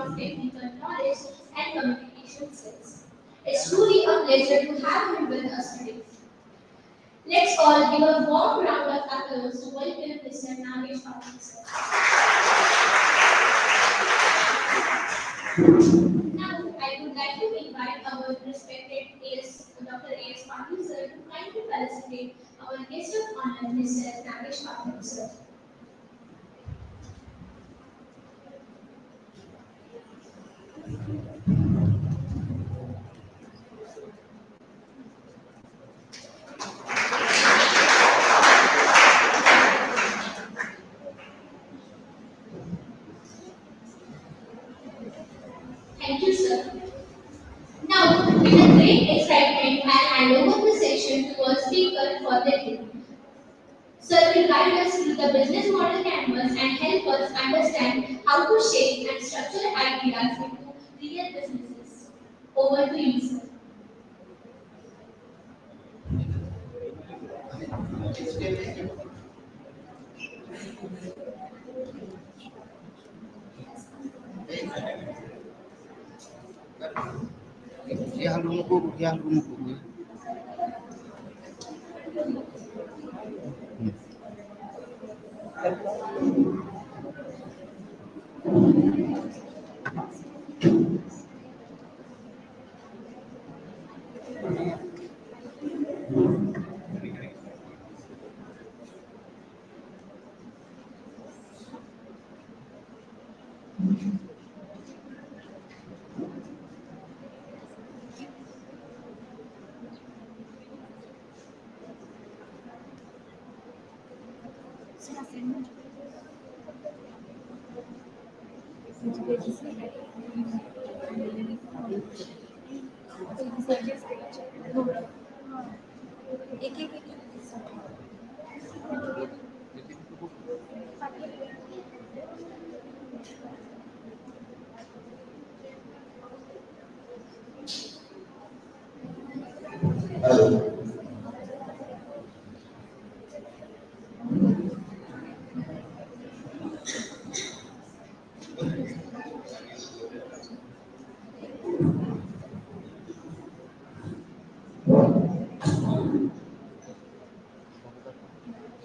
of technical knowledge and communication skills. It's truly a pleasure to have him with us today. Let's all give a warm round of applause to welcome Mr. Nagesh Pathrut. Now, I would like to invite our respected Dr. A.S. Patil sir to kindly felicitate our guest of honor, Mr. Nagesh Pathrut sir. Thank you, sir. Now, with a great excitement, I'll hand over the session to our speaker for the day. Sir will guide us through the business model canvas and help us understand how to shape and structure ideas into real businesses. Over to you, sir. Ya rumah ko.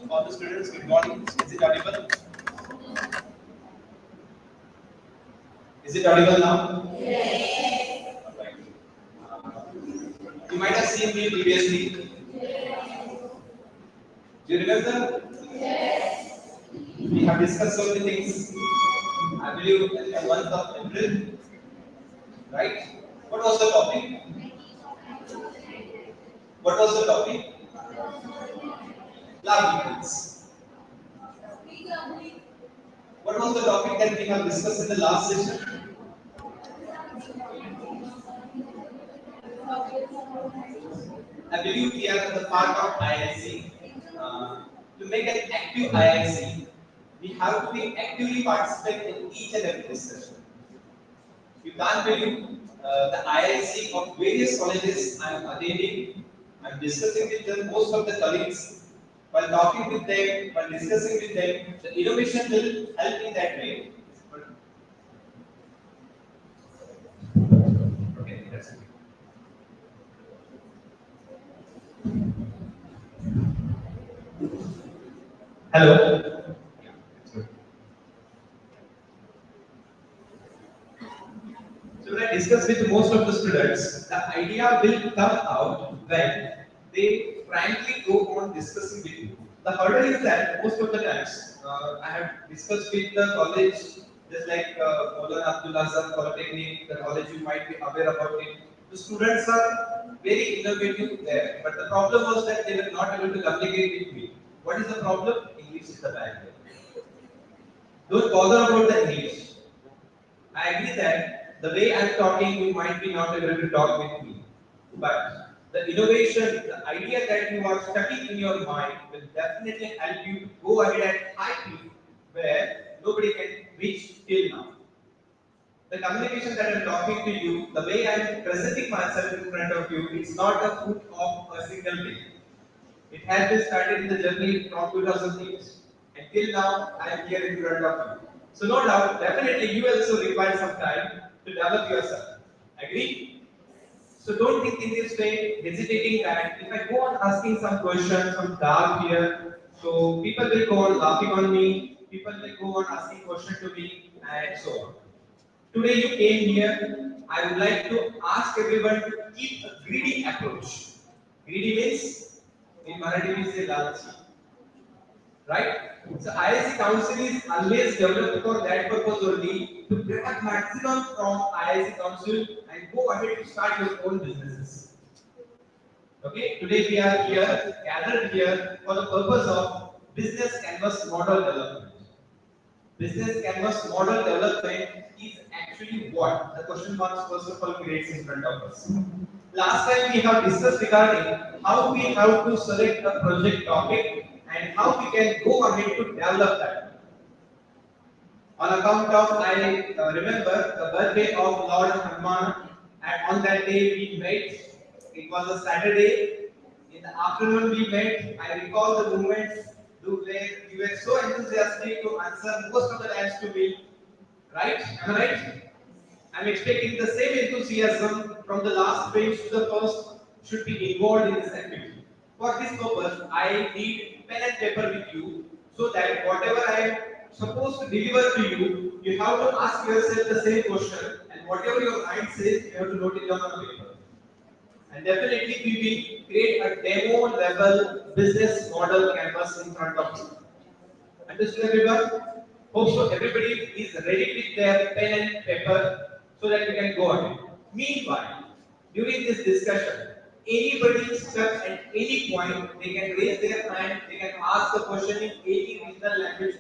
All the students, good morning. Is it audible? Is it audible now? Alright. You might have seen me previously. Do you remember? We have discussed so many things. I believe in the month of April, right? What was the topic? What was the topic? Love methods. What was the topic that we have discussed in the last session? I believe we are the part of IIC. To make an active IIC, we have to be actively participate in each and every discussion. You can't believe the IIC of various colleges I am attending. I am discussing with them, most of the colleagues. While talking with them, while discussing with them, the innovation will help in that way. Okay, that's it. Hello. Yeah, it's good. So when I discuss with most of the students, the idea will come out when they frankly go on discussing with you. The hurdle is that most of the times I have discussed with the college, just like Maulana Abdullah Sir Polytechnic, the college you might be aware about it. The students are very innovative there, but the problem was that they were not able to communicate with me. What is the problem? English is the barrier. Don't bother about the English. I agree that the way I'm talking, you might be not able to talk with me. But the innovation, the idea that you are studying in your mind will definitely help you to go ahead at high peak where nobody can reach till now. The communication that I'm talking to you, the way I'm presenting myself in front of you, it's not a fruit of a single day. It has been started in the journey from 2008. Until now, I am here in front of you. So no doubt, definitely you also require some time to develop yourself. Agree? So don't think in this way, hesitating that if I go on asking some questions, some doubt here, so people will go on laughing on me, people will go on asking questions to me, and so on. Today you came here, I would like to ask everyone to keep a greedy approach. Greedy means, in Marathi we say lalchi, right? So IIC Council is always developed for that purpose only to grab maximum from IIC Council and go ahead to start your own businesses. Okay, today we are here, gathered here for the purpose of business canvas model development. Business canvas model development is actually what the question marks first of all creates in front of us. Last time we have discussed regarding how we have to select a project topic and how we can go ahead to develop that. On account of, I remember the birthday of Lord Hanuman, and on that day we met. It was a Saturday. In the afternoon we met. I recall the moments where we were so enthusiastic to answer most of the times to me. Right? Am I right? I'm expecting the same enthusiasm from the last page to the first should be involved in this activity. For this purpose, I need pen and paper with you so that whatever I am supposed to deliver to you, you have to ask yourself the same question and whatever your mind says, you have to note it down on paper. And definitely we will create a demo level business model canvas in front of you. Understood everyone? Hope so everybody is ready with their pen and paper so that we can go ahead. Meanwhile, during this discussion, anybody stuck at any point, they can raise their hand, they can ask the question in any regional language.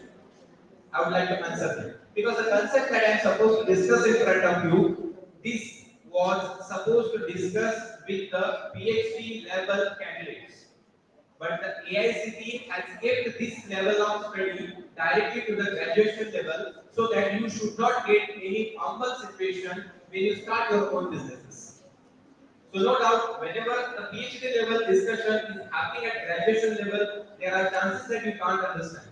I would like to answer them. Because the concept that I am supposed to discuss in front of you, this was supposed to discuss with the PhD level candidates. But the AIC team has kept this level of study directly to the graduation level so that you should not get any humble situation when you start your own businesses. So no doubt, whenever the PhD level discussion is happening at graduation level, there are chances that you can't understand.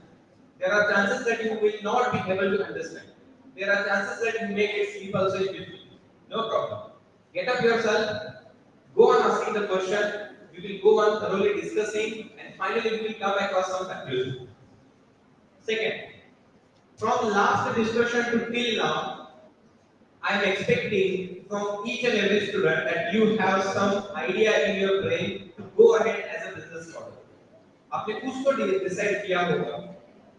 There are chances that you will not be able to understand. There are chances that you may get sleep also in between. No problem. Get up yourself, go on asking the question, we will go on thoroughly discussing, and finally we will come across some conclusion. Second, from last discussion to till now, I am expecting from each and every student that you have some idea in your brain to go ahead as a business model. आपने कुछ तो decide किया होगा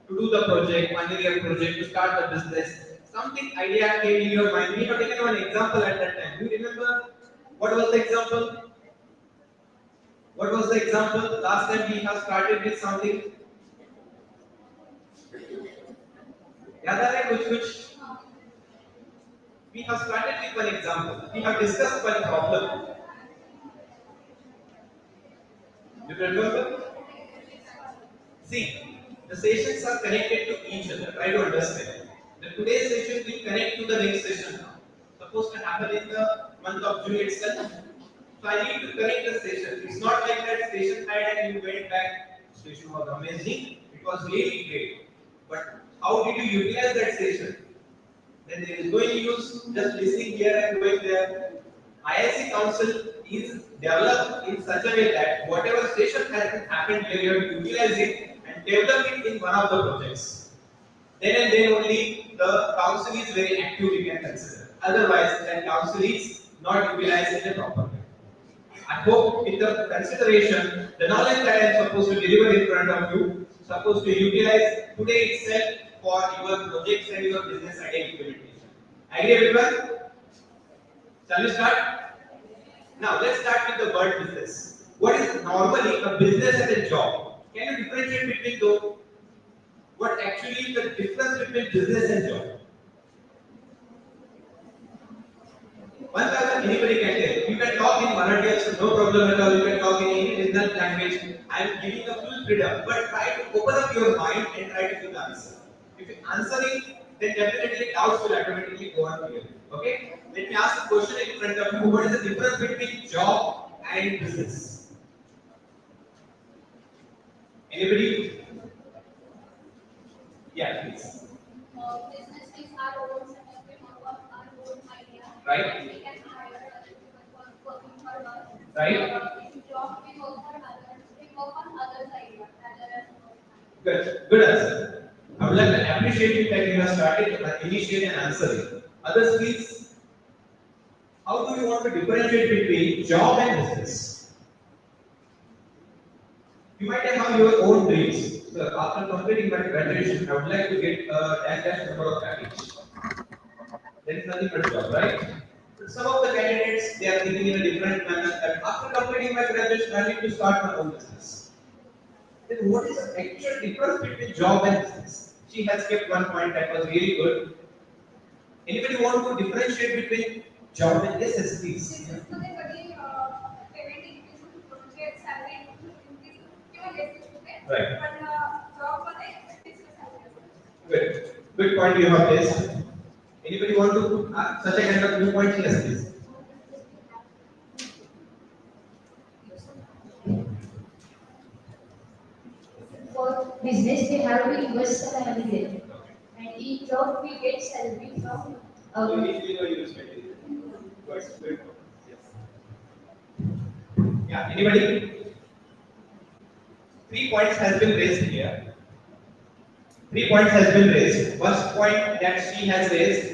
to do the project, final year project, to start the business. Something idea came in your mind. We have taken one example at that time. Do you remember what was the example? What was the example? Last time we have started with something. याद आ रहा है कुछ? We have started with one example. We have discussed one problem. Do you remember? See, the sessions are connected to each other. Try to understand. The today's session will connect to the next session now. Supposed to happen in the month of June itself. So I need to connect the session. It's not like that station had and you went back. Station was amazing. It was really great. But how did you utilize that station? Then there is going to use just listening here and going there. IIC Council is developed in such a way that whatever station has happened here, you have to utilize it and develop it in one of the projects. Then and then only the council is very active, we can consider. Otherwise, that council is not utilized in a proper way. I hope with the consideration, the knowledge that I am supposed to deliver in front of you, supposed to utilize today itself for your projects and your business idea implementation. Agree everyone? Shall we start? Now let's start with the word business. What is normally a business and a job? Can you differentiate between those? What actually is the difference between business and job? One by one, anybody can tell. You can talk in Marathi also, no problem at all. You can talk in any regional language. I am giving the full freedom, but try to open up your mind and try to give the answer. If you answer it, then definitely doubts will automatically go on here. Okay? Let me ask a question in front of you. What is the difference between job and business? Anybody? Yeah, please. Business our own setup, we work on our own idea. Right. We can hire other people for working for us. Right. In job, we work for others. We work on others' idea rather than our own. Good. Good answer. I would like to appreciate you that you have started initiating and answering. Others, please. How do you want to differentiate between job and business? You might have your own dreams. So after completing my graduation, I would like to get a dash number of package. There is nothing but job, right? But some of the candidates they are thinking in a different manner that after completing my graduation, I need to start my own business. Then what is the actual difference between job and business? She has kept one point that was really good. Anybody want to differentiate between job and yes, please. Businessमध्ये कधी payment increase होतो म्हणजे salary increase किंवा less होते Right. पण जॉबमध्ये fix salary असते. Good. Good point you have raised. Anybody want to ask such a kind of new point? Yes, please. For business, we have to invest some money there. And in job, we get salary from You need to know your perspective. Good. Yes. Yeah. Anybody? 3 points has been raised here. 3 points has been raised. First point that she has raised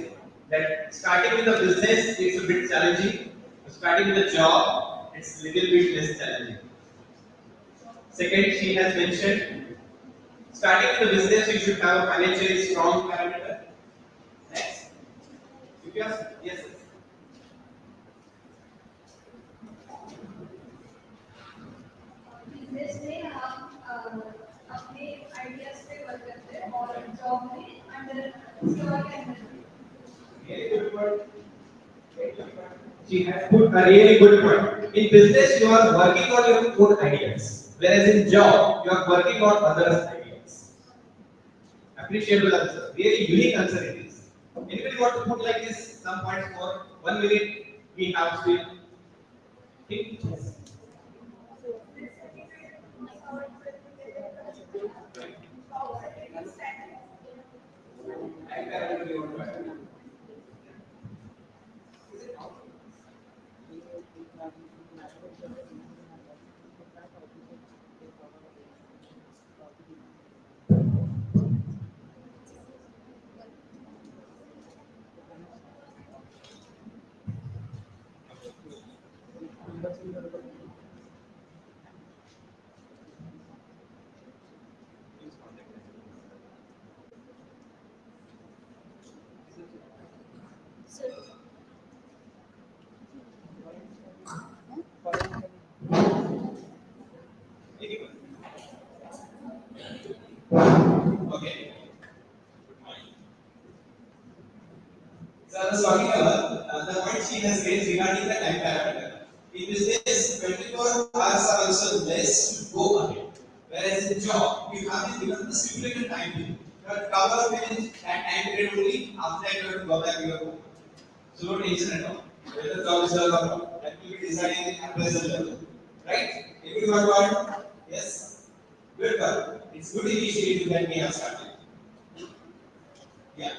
that starting with a business is a bit challenging. Starting with a job, it's a little bit less challenging. Second, she has mentioned starting with a business, you should have a financially strong parameter. Next, yes, yes. Business में हम अपने ideas पे work करते हैं और job में under store के अंदर. Very good point. She has put a really good point. In business, you are working on your own ideas, whereas in job, you are working on others' ideas. Appreciable answer. Really unique answer it is. Anybody want to put like this? Some points for 1 minute. We have still. Okay. Okay. So I was talking about the point she has raised regarding the time parameter. In business, 24 hours are also less to go ahead. Whereas in job, you have been given the stipulated time period. You have to cover within that time period only. After that, you have to go back to your home. So no tension at all. Whether the job is done or not, that will be decided in appraisal level. Right? If you want, yes. Good one. It's good initiative that we have started. Yeah.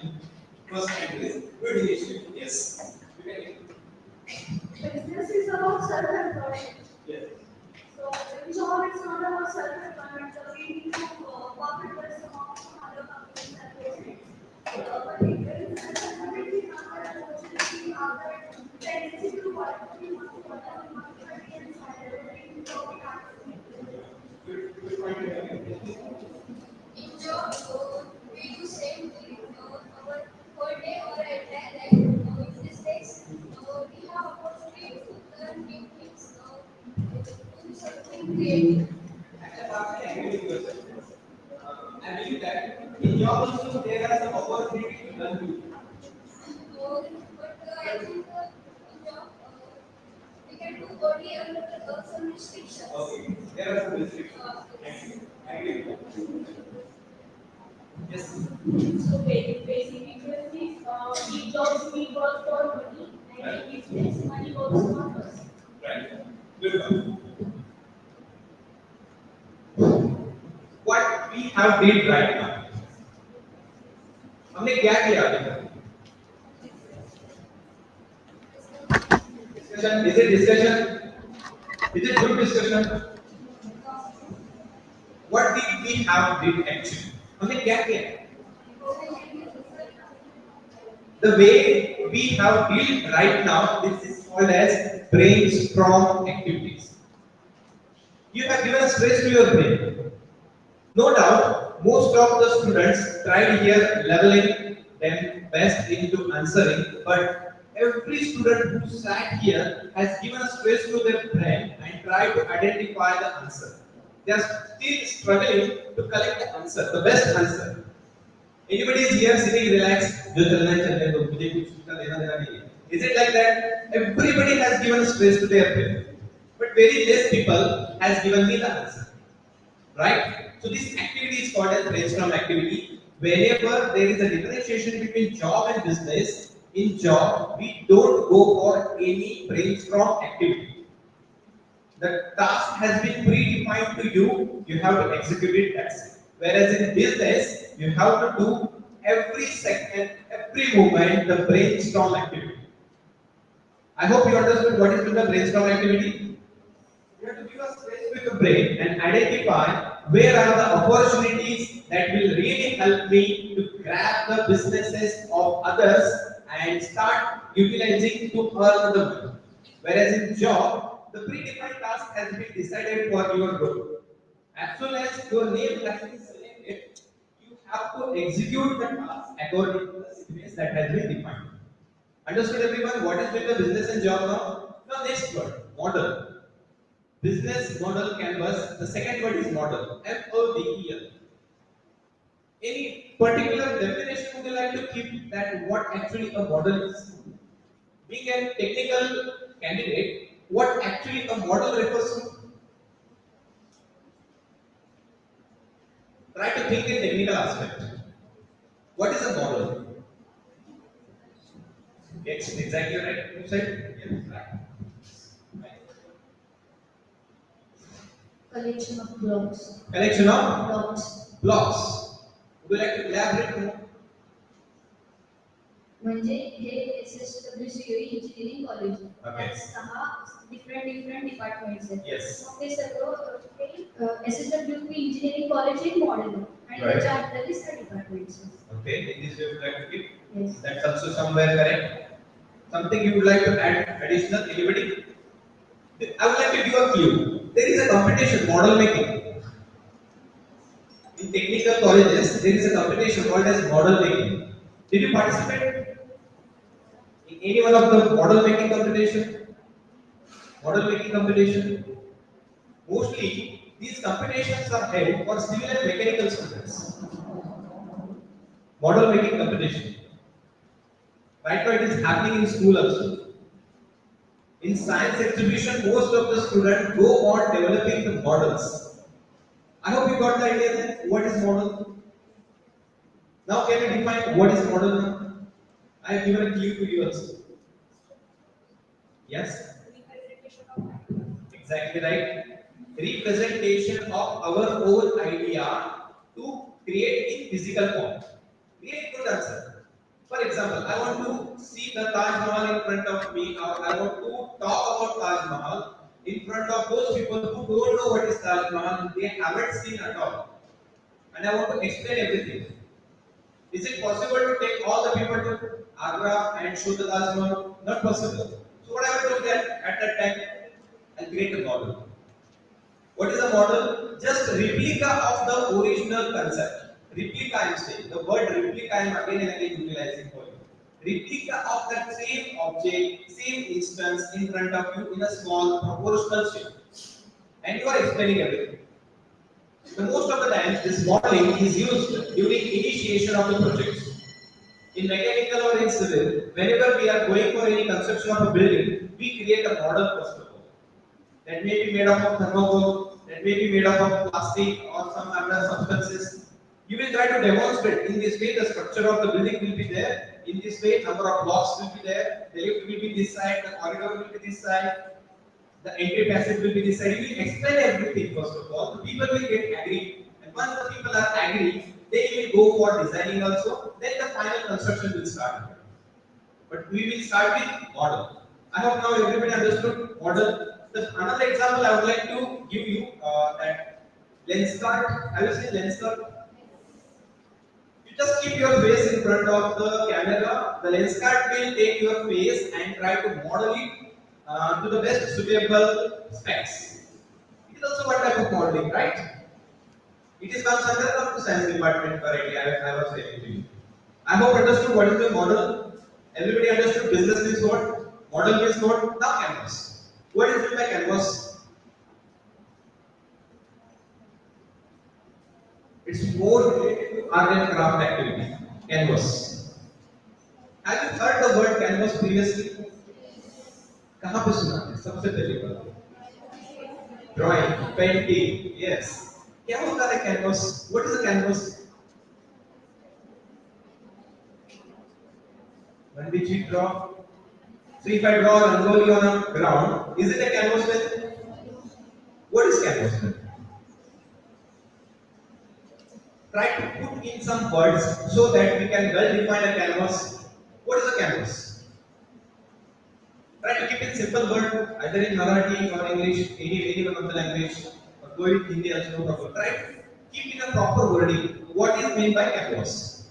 First point is good initiative. Yes. Business is about self-employment. Yes. So in job, it's not about self-employment. So we need to work with some other companies and those things. But if there is self-employment, we have that opportunity, we have that tendency to work. We want to work on market and salary. So we have in job, we do same thing. Our whole day or at like in these days, we have opportunity to learn new things, do something creative. I believe that in job also there are some opportunities to learn new. But I think in job, we can do only under some restrictions. Okay, there are some restrictions. Thank you. Yes. So basically, we jobs we work for money, and in business money works for us. Right. Good one. What we have did right now. हमने क्या किया अभी तक? discussion? Is it discussion? Is it good discussion? What did we have did actually? हमने क्या किया? The way we have built right now, this is called as brainstorm activities. You have given a space to your brain. No doubt, most of the students tried here leveling them best into answering, but every student who sat here has given a space to their brain and tried to identify the answer. They are still struggling to collect the answer, the best answer. Anybody is here sitting relaxed? जो चलना है चलने दो, मुझे कुछ का लेना देना नहीं है. Is it like that? Everybody has given space to their brain, but very less people has given me the answer. Right? So this activity is called as brainstorm activity. Whenever there is a differentiation between job and business, in job we don't go for any brainstorm activity. The task has been predefined to you. You have to execute it. That's it. Whereas in business, you have to do every second, every moment the brainstorm activity. I hope you understood what is the brainstorm activity. You have to give a space with the brain and identify where are the opportunities that will really help me to grab the businesses of others and start utilizing to earn the money. Whereas in job, the predefined task has been decided for your role. As soon as your name has been selected, you have to execute the task according to the sequence that has been defined. Understood everyone? What is with the business and job now? Now next word, model. Business model canvas. The second word is model. MODEL. Any particular definition would you like to keep that what actually a model is? Being a technical candidate, what actually a model refers to? Try to think in technical aspect. What is a model? Yes, exactly right. You said yes, right. Collection of blocks. Collection of Blocks. blocks. Would you like to elaborate more? म्हणजे हे SSWCOE engineering college Okay. त्यात 6 different departments आहेत. Yes. मग ते सर्व SSWCOE engineering college एक model आहे आणि Right. त्याच्या अंतर्गत 6 departments आहेत. Okay, in this way would like to keep. Yes. That's also somewhere correct. Something you would like to add additional? Anybody? I would like to give a clue. There is a competition, model making. In technical colleges, there is a competition called as model making. Did you participate in any one of the model making competition? Model making competition. Mostly, these competitions are held for civil and mechanical students. Model making competition. Right now, it is happening in school also. In science exhibition, most of the students go on developing the models. I hope you got the idea that what is model. Now can we define what is model now? I have given a clue to you also. Yes? Exactly right. Representation of our own idea to create in physical form. Really good answer. For example, I want to see the Taj Mahal in front of me, or I want to talk about Taj Mahal in front of those people who don't know what is Taj Mahal, they haven't seen at all. And I want to explain everything. Is it possible to take all the people to Agra and show the Taj Mahal? Not possible. So what I will do that at that time, I'll create a model. What is a model? Just replica of the original concept. Replica I am saying. The word replica I am again and again utilizing for you. Replica of that same object, same instance in front of you in a small proportional shape. And you are explaining everything. The most of the times this modeling is used during initiation of the projects. In mechanical or in civil, whenever we are going for any construction of a building, we create a model first of all. That may be made up of thermocol, that may be made up of plastic or some other substances. You will try to demonstrate in this way the structure of the building will be there. In this way, number of blocks will be there. The lift will be this side, the corridor will be this side, the entry passage will be this side. You will explain everything first of all. The people will get agreed, and once the people are agreed, they will go for designing also. Then the final construction will start. But we will start with model. I hope now everybody understood model. Another example I would like to give you that lens card. Have you seen lens card? You just keep your face in front of the camera. The lens card will take your face and try to model it to the best suitable specs. It is also one type of modeling, right? It is comes under the science department correctly. I was saying to you. I hope understood what is the model. Everybody understood business means what? Model means what? Now canvas. What is meant by canvas? It's more related to art and craft activity. Canvas. Have you heard the word canvas previously? कहाँ पे सुना है? सबसे पहली बार. Drawing, painting, yes. क्या होता है canvas? What is a canvas? When did you draw? So if I draw rangoli on a ground, is it a canvas then? What is canvas then? Try to put in some words so that we can well define a canvas. What is a canvas? Try to keep it simple word, either in Marathi or English, any one of the language, or go in Hindi also no problem. Try to keep in a proper wording. What is meant by canvas?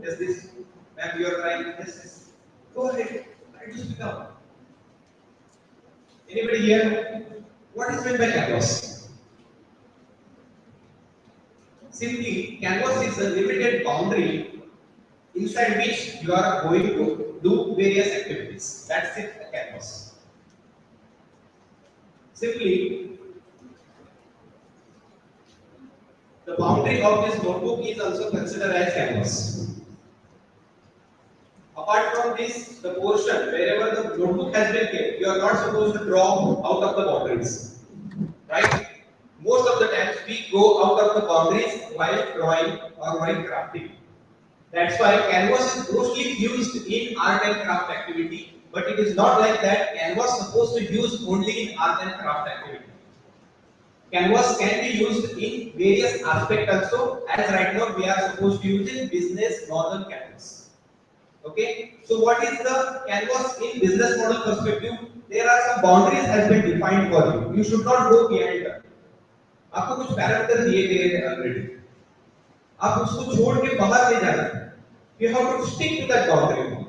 Yes, this. Ma'am, you are trying. Yes. Go ahead. Try to speak out. Anybody here? What is meant by canvas? Simply, canvas is a limited boundary inside which you are going to do various activities. That's it, a canvas. Simply, the boundary of this notebook is also considered as canvas. Apart from this, the portion wherever the notebook has been kept, you are not supposed to draw out of the boundaries. Right? Most of the times we go out of the boundaries while drawing or while crafting. That's why canvas is mostly used in art and craft activity, but it is not like that. Canvas is supposed to use only in art and craft activity. Canvas can be used in various aspects also, as right now we are supposed to use in business model canvas. Okay, so what is the canvas in business model perspective? There are some boundaries has been defined for you. You should not go beyond that. आपको कुछ parameter दिए गए हैं already. आप उसको छोड़ के बाहर नहीं जाना. You have to stick to that boundary.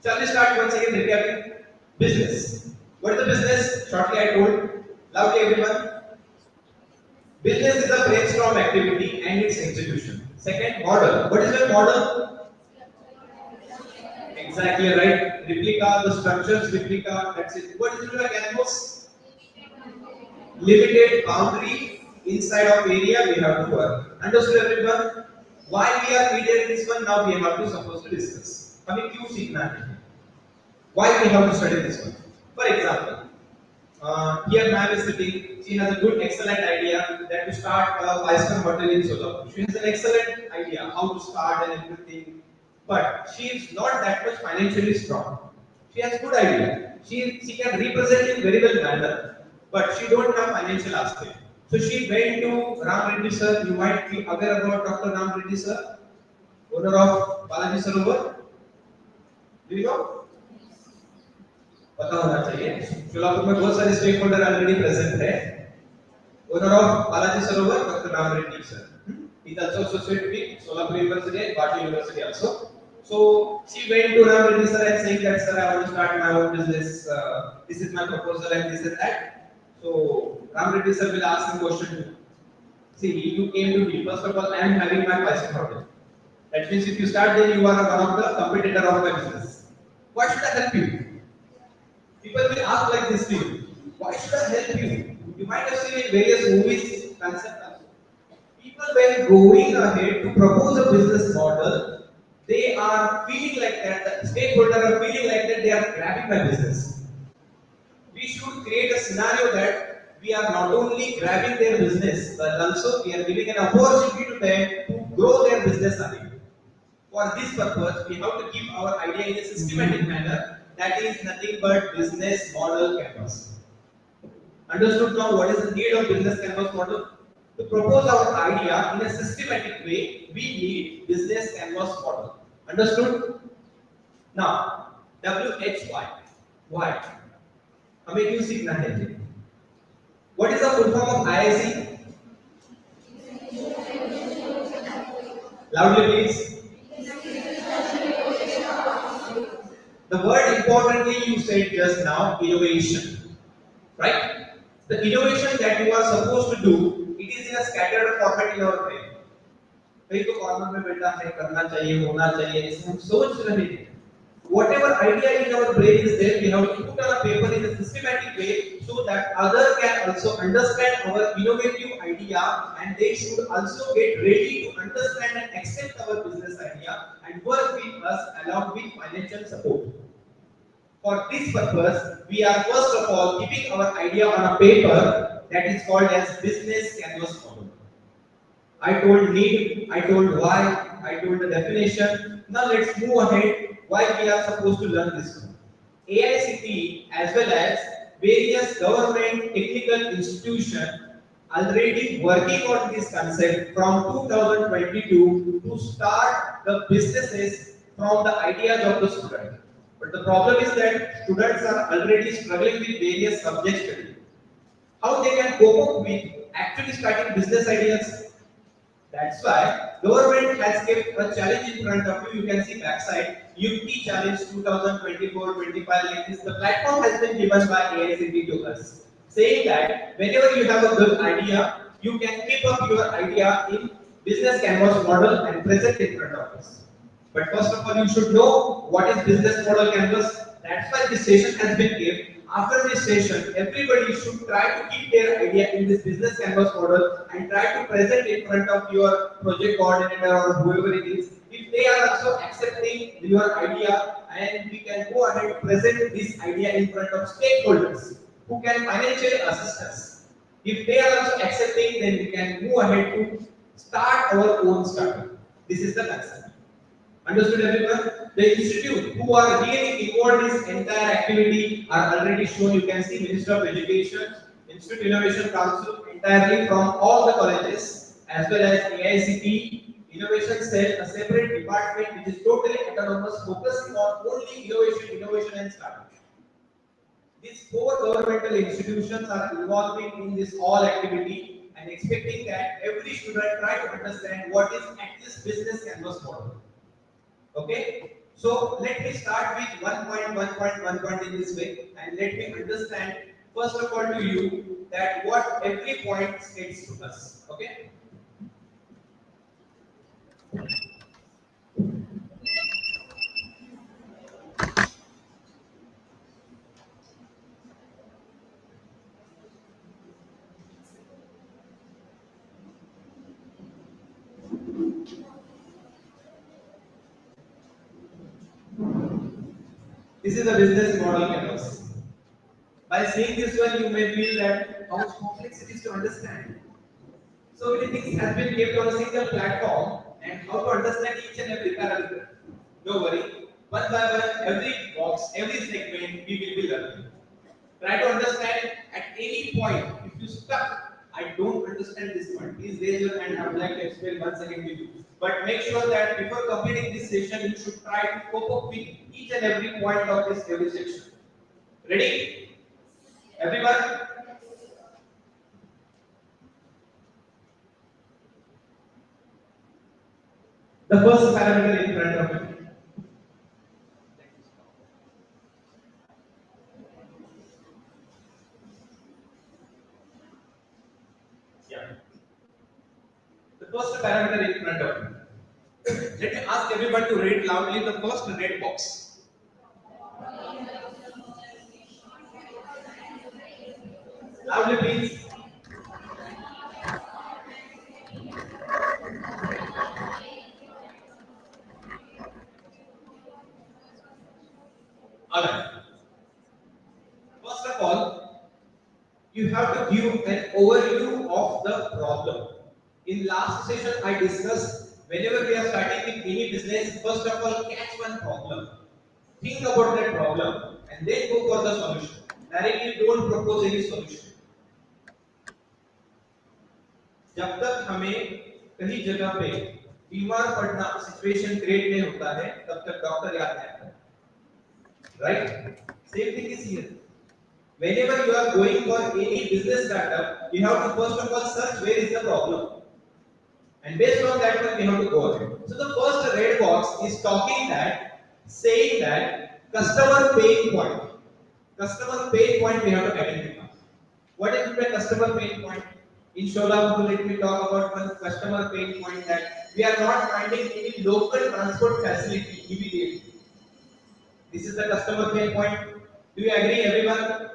Shall we start once again recapping? Business. What is the business? Shortly I told. Loudly everyone. Business is a brainstorm activity and its execution. Second, model. What is the model? Exactly right. Replica, the structures replica. That's it. What is the canvas? Limited boundary inside of area we have to work. Understood everyone? Why we are needed this one? Now we have to supposed to discuss. हमें क्यों सीखना है? Why we have to study this one? For example, here ma'am is sitting. She has a good, excellent idea that to start a five-star hotel in Solapur. She has an excellent idea how to start and everything, but she is not that much financially strong. She has good idea. She can represent in very well manner, but she don't have financial aspect. So she went to Ram Reddy sir. You might be aware about Dr. Ram Reddy sir, owner of Balaji Sarovar. Do you know? पता होना चाहिए. सोलापुर में बहुत सारे stake holder already present है. Owner of Balaji Sarovar, Dr. Ram Reddy sir. He is also associated with Solapur University and Bharati University also. So she went to Ram Reddy sir and saying that sir, I want to start my own business. This is my proposal and this and that. So Ram Reddy sir will ask him question. See, you came to me. First of all, I am having my bicycle hotel. That means if you start, then you are one of the competitor of my business. Why should I help you? People will ask like this to you. Why should I help you? You might have seen in various movies concept also. People when going ahead to propose a business model, they are feeling like that, the stakeholder are feeling like that they are grabbing my business. We should create a scenario that we are not only grabbing their business, but also we are giving an opportunity to them to grow their business ahead. For this purpose, we have to keep our idea in a systematic manner. That is nothing but business model canvas. Understood now what is the need of business canvas model? To propose our idea in a systematic way, we need business canvas model. Understood? Now, WHY. Why? हमें क्यों सीखना है? What is the full form of IIC? Loudly, please. The word importantly you said just now, innovation, right? The innovation that you are supposed to do, it is in a scattered format in our brain. कई तो corner में बैठा है, करना चाहिए, होना चाहिए, इसे हम सोच रहे हैं. Whatever idea in our brain is there, we have to put on a paper in a systematic way so that other can also understand our innovative idea and they should also get ready to understand and accept our business idea and work with us along with financial support. For this purpose, we are first of all keeping our idea on a paper that is called as business canvas model. I told need, I told why, I told the definition. Now let's move ahead. Why we are supposed to learn this one? AICT as well as various government technical institutions already working on this concept from 2022 to start the businesses from the ideas of the student. But the problem is that students are already struggling with various subjects today. How they can cope up with actually starting business ideas? That's why government has kept a challenge in front of you. You can see backside UT Challenge 2024-25 like this. The platform has been given by AICT to us, saying that whenever you have a good idea, you can keep up your idea in business canvas model and present in front of us. But first of all, you should know what is business model canvas. That's why this session has been given. After this session, everybody should try to keep their idea in this business canvas model and try to present in front of your project coordinator or whoever it is. If they are also accepting your idea, and we can go ahead and present this idea in front of stakeholders who can financially assist us. If they are also accepting, then we can move ahead to start our own startup. This is the concept. Understood everyone? The institute who are really involved in this entire activity are already shown. You can see Minister of Education, Institute Innovation Council, entirely from all the colleges, as well as AICT, Innovation Cell, a separate department which is totally autonomous, focusing on only innovation and startup. These four governmental institutions are involving in this all activity and expecting that every student try to understand what is at this business canvas model. Okay, so let me start with one point in this way, and let me understand first of all to you that what every point states to us. Okay, this is a business model canvas. By seeing this one, you may feel that how complex it is to understand. So many things have been kept on a single platform, and how to understand each and every parameter. Don't worry, one by one, every box, every segment, we will be learning. Try to understand at any point. If you stuck, I don't understand this point, please raise your hand. I would like to explain once again with you. But make sure that before completing this session, you should try to cope up with each and every point of this every section. Ready? Everyone? The first parameter in front of you. Yeah. The first parameter in front of you. Let me ask everyone to read loudly the first red box. Loudly, please. Alright. First of all, you have to give an overview of the problem. In last session, I discussed whenever we are starting with any business, first of all, catch one problem. Think about that problem and then go for the solution. Directly don't propose any solution. जब तक हमें कहीं जगह पे बीमार पड़ना situation create नहीं होता है तब तक डॉक्टर याद नहीं आता, right? Same thing is here. Whenever you are going for any business startup, you have to first of all search where is the problem. And based on that one, we have to go ahead. So the first red box is saying that customer pain point. Customer pain point we have to identify. What is the customer pain point? In Solapur, let me talk about one customer pain point that we are not finding any local transport facility immediately. This is the customer pain point. Do you agree, everyone?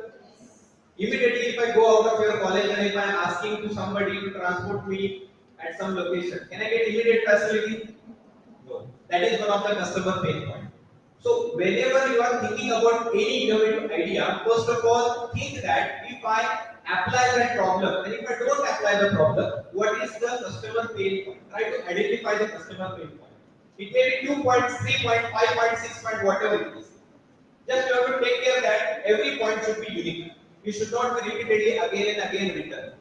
Immediately, if I go out of your college and if I am asking to somebody to transport me at some location, can I get immediate facility? No. That is one of the customer pain point. So whenever you are thinking about any innovative idea, first of all, think that if I apply that problem and if I don't apply the problem, what is the customer pain point? Try to identify the customer pain point. It may be 2 points, 3 points, 5 points, 6 points, whatever it is. Just you have to take care that every point should be unique. You should not be repeatedly again and again written.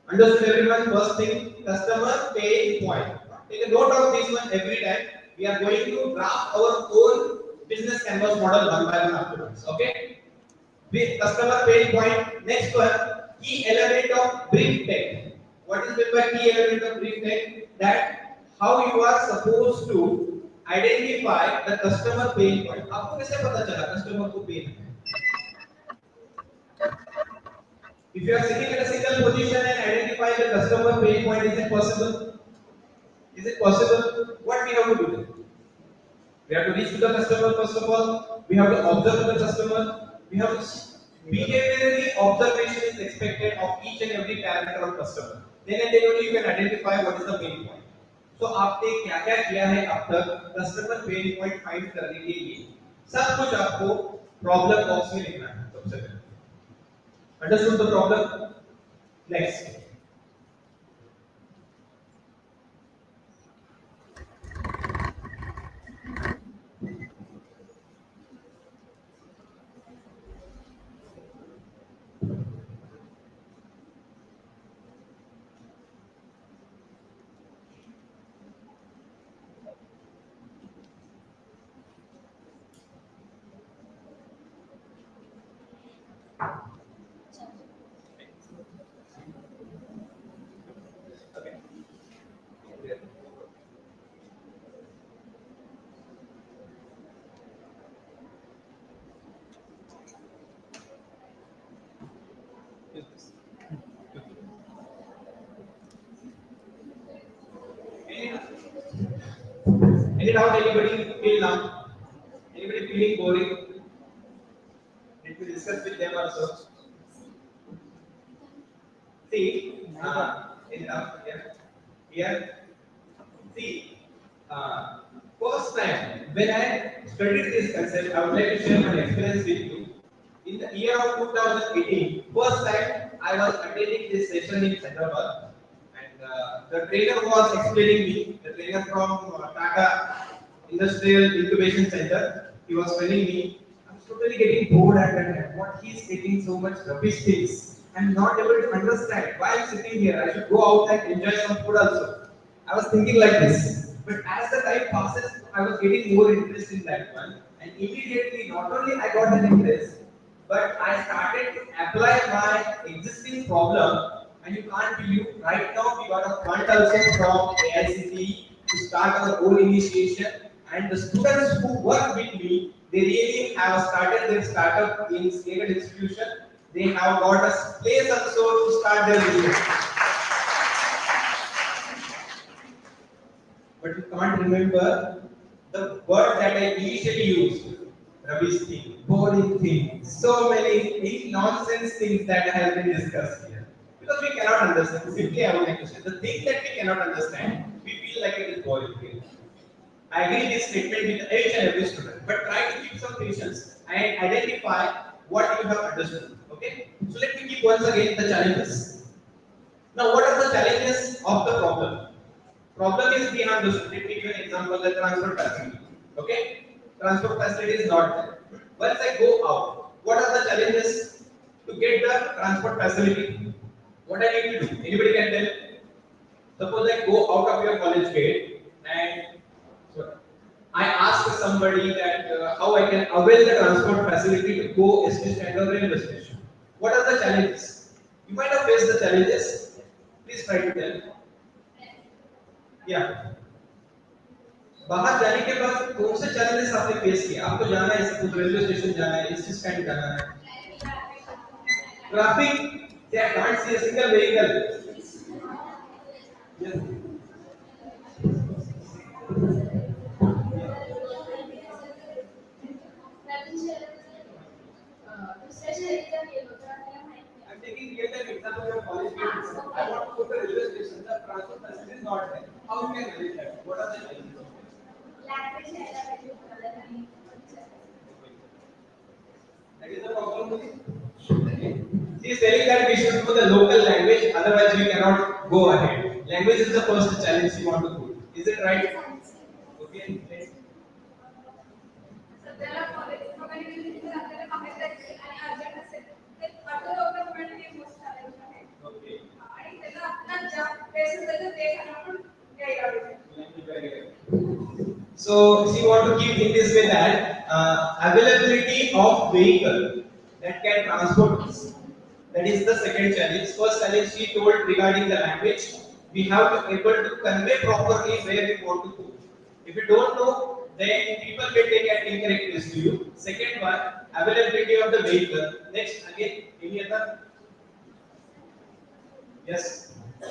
Understood everyone? First thing, customer pain point. Take a note of this one every time. We are going to draft our own business canvas model one by one afterwards. Okay? With customer pain point. Next one, key element of brief text. What is meant by key element of brief text? That how you are supposed to identify the customer pain point. आपको कैसे पता चला customer को pain है? If you are sitting in a single position and identify the customer pain point, is it possible? Is it possible? What we have to do? We have to reach to the customer first of all. We have to observe the customer. We have to behaviorally observation is expected of each and every parameter of customer. Then and then only you can identify what is the pain point. So आपने क्या क्या किया है अब तक customer pain point find करने के लिए सब कुछ आपको प्रॉब्लम बॉक्स में लिखना है सबसे पहले. Understood the problem? Next. Okay. Any doubt? Anybody feel now? Anybody feeling boring? Let me discuss with them also. See, here. See, first time when I studied this concept, I would like to share my experience with you. In the year of 2018, first time I was attending this session in Hyderabad, and the trainer was explaining me. The trainer from Tata Industrial Incubation Center, he was telling me, I was totally getting bored at that time. What he's taking so much rubbish things. I'm not able to understand why I'm sitting here. I should go out and enjoy some food also. I was thinking like this. But as the time passes, I was getting more interest in that one. And immediately, not only I got an interest, but I started to apply my existing problem. And you can't believe, right now we got a fund also from IIC to start our own initiation. And the students who work with me, they really have started their startup in state institution. They have got a place also to start their business. But you can't remember the word that I initially used. Rubbish thing, boring thing, so many nonsense things that have been discussed here. Because we cannot understand. Simply, I would like to say the thing that we cannot understand, we feel like it is boring thing. I agree this statement with each and every student, but try to keep some patience and identify what you have understood. Okay? So let me keep once again the challenges. Now, what are the challenges of the problem? Problem is we have understood. Let me give an example: the transport facility. Okay? Transport facility is not there. Once I go out, what are the challenges to get the transport facility? What I need to do? Anybody can tell? Suppose I go out of your college gate and sorry, I ask somebody that how I can avail the transport facility to go ST stand or railway station. What are the challenges? You might have faced the challenges. Please try to tell. Yeah. बाहर जाने के बाद कौन से challenges आपने face किए? आपको जाना है, सपोज रेलवे स्टेशन जाना है, एसटी स्टैंड जाना है, traffic, they can't see a single vehicle. Yes. I'm taking real time example of college students. I want to go to the railway station. The transport facility is not there. How you can manage that? What are the challenges of it? That is the problem with it. She is telling that we should know the local language, otherwise we cannot go ahead. Language is the first challenge you want to put. Is it right? Okay. Next. Okay. So she want to keep in this way that availability of vehicle that can transport us. That is the second challenge. First challenge she told regarding the language. We have to able to convey properly where we want to go. If you don't know, then people will take an incorrect place to you. Second one, availability of the vehicle. Next, again, any other? Yes. I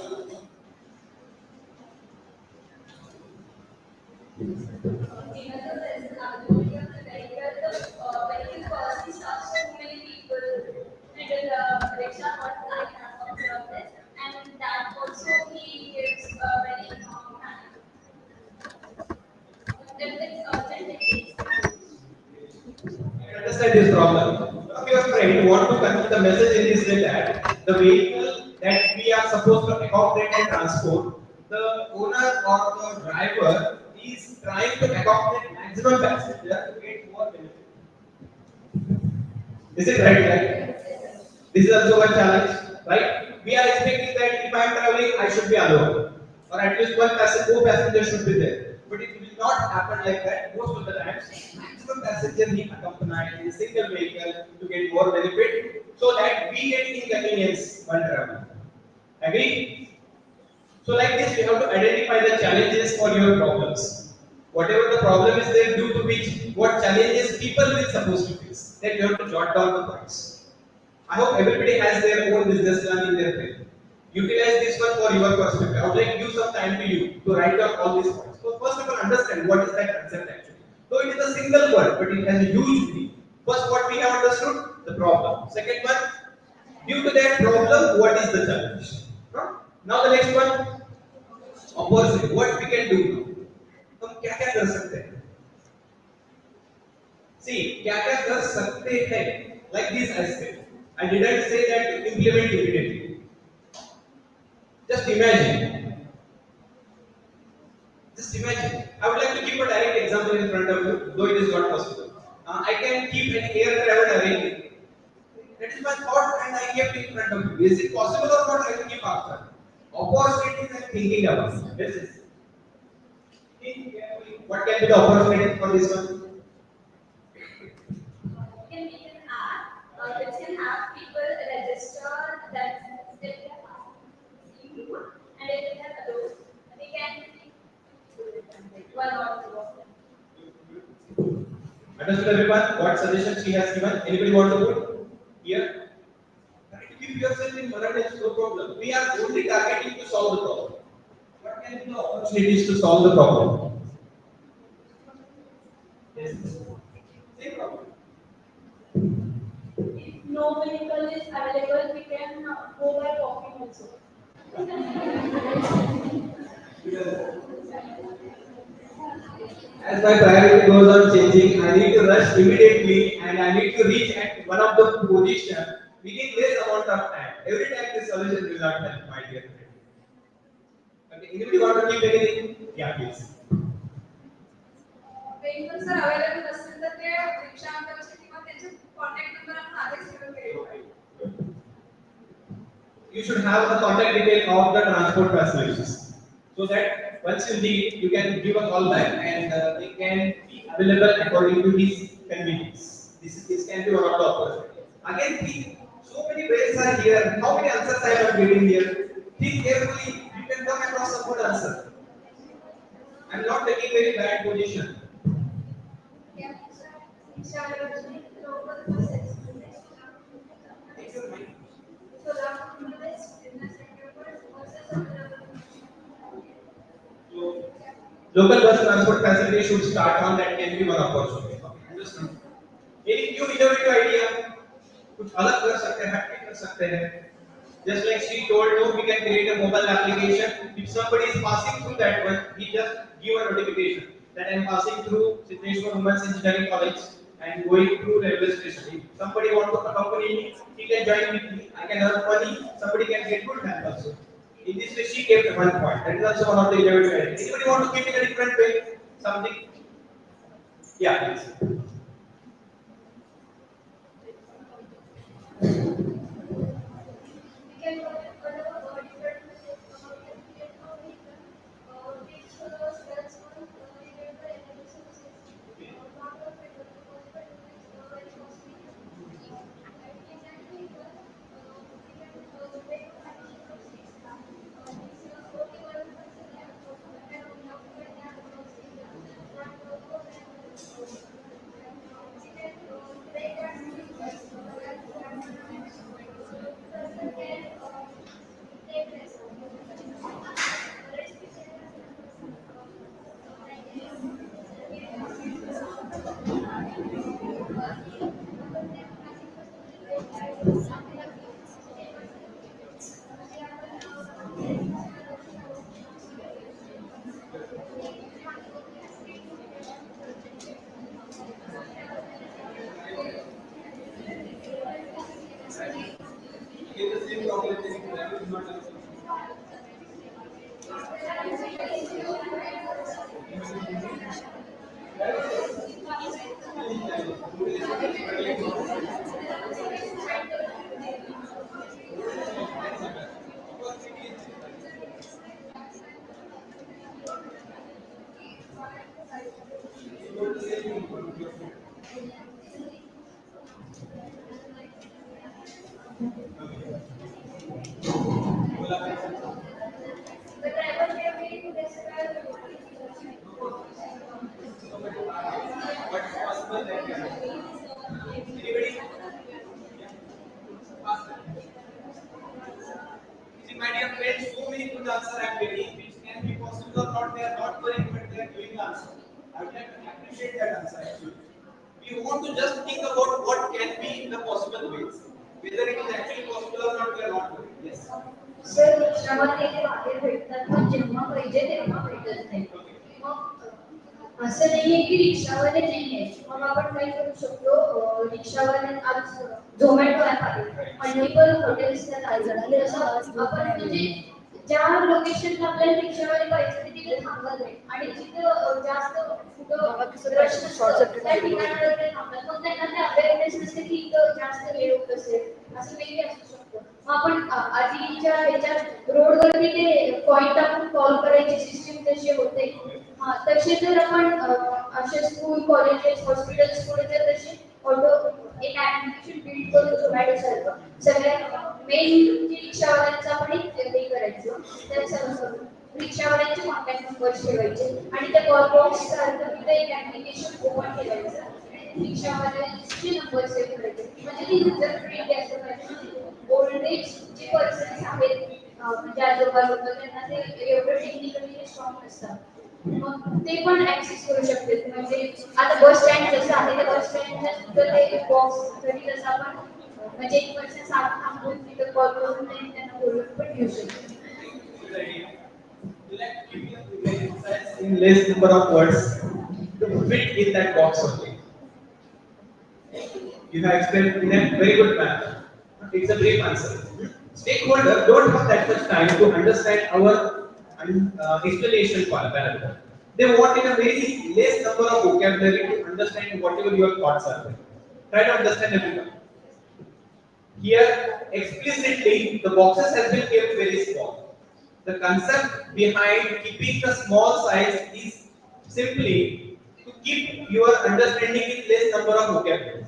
understand this problem. Now, your friend want to convey the message in this way that the vehicle that we are supposed to accommodate and transport, the owner or the driver is trying to accommodate maximum passenger to get more benefit. Is it right? Right? This is also a challenge, right? We are expecting that if I am traveling, I should be alone, or at least one passenger, two passengers should be there. But it will not happen like that. Most of the times, maximum passenger need accompanied in a single vehicle to get more benefit, so that we get inconvenience while traveling. Agree? So like this, we have to identify the challenges for your problems. Whatever the problem is there, due to which, what challenges people will supposed to face. Then you have to jot down the points. I hope everybody has their own business plan in their brain. Utilize this one for your perspective. I would like to give some time to you to write down all these points. So first of all, understand what is that concept actually. Though it is a single word, but it has a huge meaning. First, what we have understood? The problem. Second one, due to that problem, what is the challenge? Huh? Now the next one, opposite. What we can do now? हम क्या क्या कर सकते हैं? See, क्या क्या कर सकते हैं? Like this I said. I didn't say that implement immediately. Just imagine. Just imagine. I would like to keep a direct example in front of you, though it is not possible. I can keep an air travel arrangement. That is my thought, and I kept in front of you. Is it possible or not? I will keep after. Opportunities I'm thinking about. This is. Think carefully. What can be the opportunity for this one? Which can have people register that they have and if they have those, they can one or two of them. Understood everyone? What suggestion she has given? Anybody want to put here? Try to keep yourself in Marathi, no problem. We are only targeting to solve the problem. What can be the opportunities to solve the problem? Yes. Same problem. If no vehicle is available, we can go by walking also. As my priority goes on changing, I need to rush immediately and I need to reach at one of the position within less amount of time. Every time this solution will not help, my dear friend. Okay, anybody want to keep anything? Yeah, please. Vehicles are available नसतील तर ते रिक्षा आमच्यापाशी किंवा त्यांचे contact number आपण आधीच ठेवून ठेवू. You should have the contact detail of the transport facilities so that Once you need, you can give a call back, and they can be available according to his convenience. This can be one of the offers. Again, think, so many ways are here. How many answers I am getting here? Think carefully. You can come across a good answer. I'm not taking very bad position. Yeah. Local buses. Take your mind. So local buses, business enterprise, buses of the So, local bus transport facility should start on that can be one opportunity. Understand? एक new innovative idea कुछ अलग कर सकते हैं hack कर सकते हैं just like she told you we can create a mobile application if somebody is passing through that one he just give a notification that I am passing through Eshwar Women's Engineering College and going through railway station if somebody want to accompany me he can join with me I can earn money somebody can get good help also in this way she kept one point that is also one of the innovative ideas anybody want to keep in a different way something yeah please. we can whatever different which spells one related by analysis not of it but very costly. Exactly, we can make a connection of six. This 41% and now we can have the driver can be described. What's possible that can anybody see my dear friends so many good answers I am getting which can be possible or not they are not knowing but they are giving the answer I would like to appreciate that answer actually we want to just think about what can be the possible ways whether it is actually possible or not we are not knowing yes sir रिक्षावाले हे बाहेर भेटतात पण जेव्हा पाहिजे तेव्हा भेटत नाही मग असं नाहीये की रिक्षावाले नाहीये मग आपण काय करू शकतो रिक्षावाले आज झोमॅटो ऍप आहे मल्टिपल हॉटेल्स त्यात आले असं आपण म्हणजे ज्या लोकेशनला आपल्याला रिक्षावाले पाहिजे ते तिथे थांबत नाही आणि जिथं जास्त कुठं रश नसतं त्या ठिकाणावर ते थांबतात मग त्यांना ते अवेअरनेस नसते की इथं जास्त वेळ होत असेल असं वेगळे असू शकतं मग आपण आधीच्या ह्याच्यात रोडवरती ते पॉइंट टाकून कॉल करायची सिस्टीम तशी होते तसे जर आपण असे स्कूल कॉलेजेस हॉस्पिटल्स पुढे जर तसे ऑटो एक ऍप्लिकेशन बिल्ड करून झोमॅटो सारखं सगळ्या मेन रिक्षावाल्यांचा आपण एक हे करायचं त्या रिक्षावाल्यांचे कॉन्टॅक्ट नंबर ठेवायचे आणि त्या कॉल बॉक्स सारखं तिथे एक ऍप्लिकेशन ओपन ठेवायचं रिक्षावाल्यांचे नंबर सेव्ह करायचे म्हणजे ती युजर फ्रेंडली असं पाहिजे ओल्ड एज जे पर्सन्स आहेत म्हणजे आजोबा लोक त्यांना ते एवढं टेक्निकली स्ट्रॉंग नसतात मग ते पण ऍक्सेस करू शकतात म्हणजे आता बस स्टँड जसं आहे त्या बस स्टँडच्या सुद्धा ते बॉक्स तरी तसं आपण म्हणजे एक पर्सन साथ थांबून तिथं कॉल करून त्यांना बोलून पण घेऊ शकतो in less number of words to fit in that box only. You have explained in a very good manner. It's a brief answer. Stakeholders don't have that much time to understand our explanation parameter. They want in a very less number of vocabulary to understand whatever your thoughts are. Try to understand everyone. Here, explicitly, the boxes have been kept very small. The concept behind keeping the small size is simply to keep your understanding with less number of vocabularies.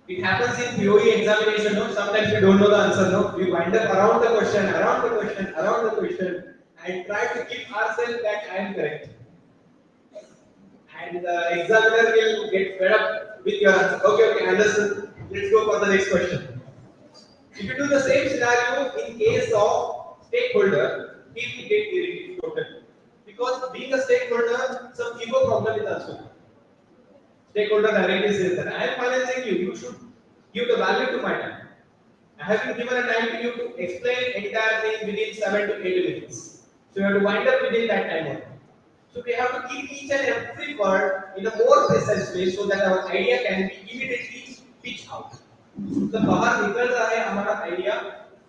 It happens in POE examination, no? Sometimes you don't know the answer, no? We wind up around the question, around the question, around the question, and try to keep ourselves that I am correct. And the examiner will get fed up with your answer. Okay, understood. Let's go for the next question. If you do the same scenario in case of stakeholder, he will get irritated totally. Because being a stakeholder, some ego problem is also there. Stakeholder directly says that I am financing you, you should give the value to my time. I have been given a time to you to explain entire thing within 7 to 8 minutes. So you have to wind up within that time only. So we have to keep each and every word in a more precise way so that our idea can be immediately pitched out. तो बाहर निकल रहा है हमारा idea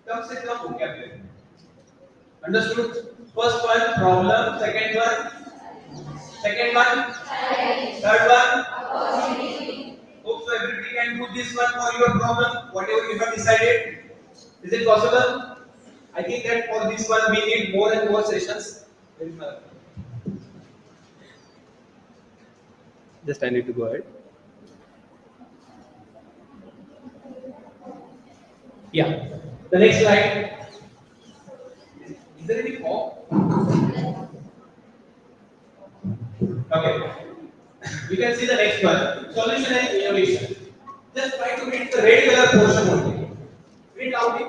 कम से कम vocabulary. Understood? First one problem, second one, third one. Hope so everybody can do this one for your problem, whatever you have decided. Is it possible? I think that for this one we need more and more sessions. Just I need to go ahead. Yeah. The next slide. Is there any form? Okay. We can see the next one. Solution and innovation. Just try to read the red color portion only. Read loudly.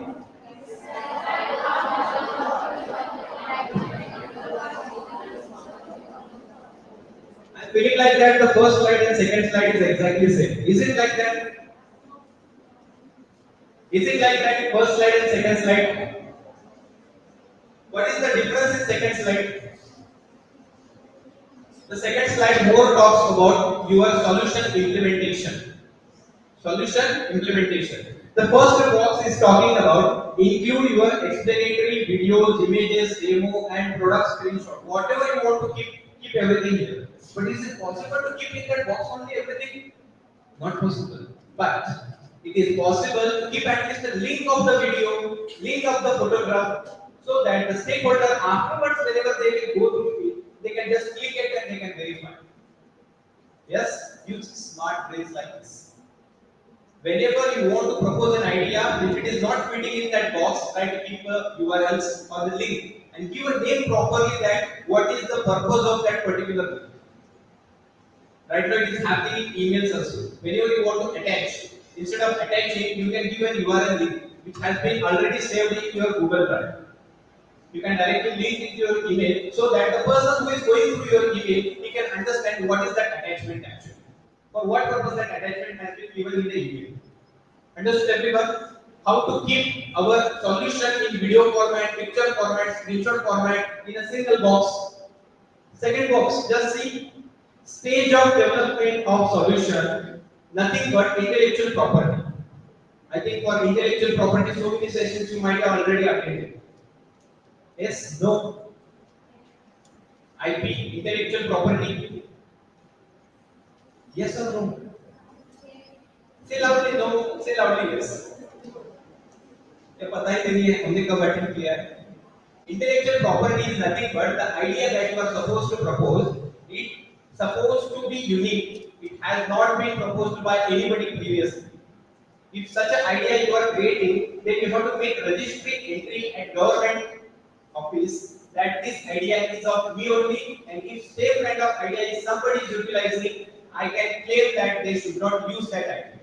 I'm feeling like that the first slide and second slide is exactly same. Is it like that? Is it like that? First slide and second slide? What is the difference in second slide? The second slide more talks about your solution implementation. Solution implementation. The first box is talking about include your explanatory videos, images, demo, and product screenshot. Whatever you want to keep everything here. But is it possible to keep in that box only everything? Not possible. But it is possible to keep at least the link of the video, link of the photograph, so that the stakeholder afterwards, whenever they will go through it, they can just click it and they can verify. Yes, use smart brains like this. Whenever you want to propose an idea, if it is not fitting in that box, try to keep the URLs or the link and give a name properly that what is the purpose of that particular link. Right now it is happening in emails also. Whenever you want to attach, instead of attaching, you can give an URL link which has been already saved in your Google Drive. You can directly link it to your email so that the person who is going through your email, he can understand what is that attachment actually. For what purpose that attachment has been given in the email. Understood everyone? How to keep our solution in video format, picture format, screenshot format in a single box. Second box, just see stage of development of solution, nothing but intellectual property. I think for intellectual property, so many sessions you might have already attended. Yes, no. IP, intellectual property. Yes or no? Say loudly no, say loudly yes. ये पता ही नहीं है हमने कब attend किया है. Intellectual property is nothing but the idea that you are supposed to propose. It supposed to be unique. It has not been proposed by anybody previously. If such an idea you are creating, then you have to make registry entry at government office that this idea is of me only, and if same kind of idea is somebody is utilizing, I can claim that they should not use that idea.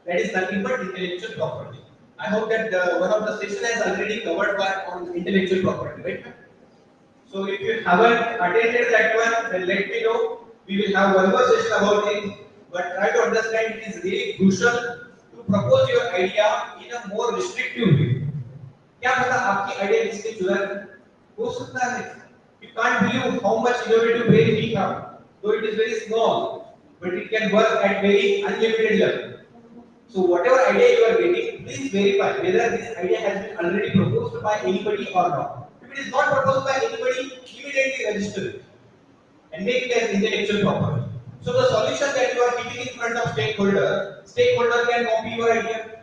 That is nothing but intellectual property. I hope that one of the session has already covered on intellectual property, right? So if you haven't attended that one, then let me know. We will have one more session about it. But try to understand it is really crucial to propose your idea in a more restrictive way. क्या पता आपकी idea किसके चुरा हो सकता है. You can't believe how much innovative brain we have. Though it is very small, but it can work at very unlimited level. So whatever idea you are getting, please verify whether this idea has been already proposed by anybody or not. If it is not proposed by anybody, immediately register it and make it as intellectual property. So the solution that you are keeping in front of stakeholder can copy your idea.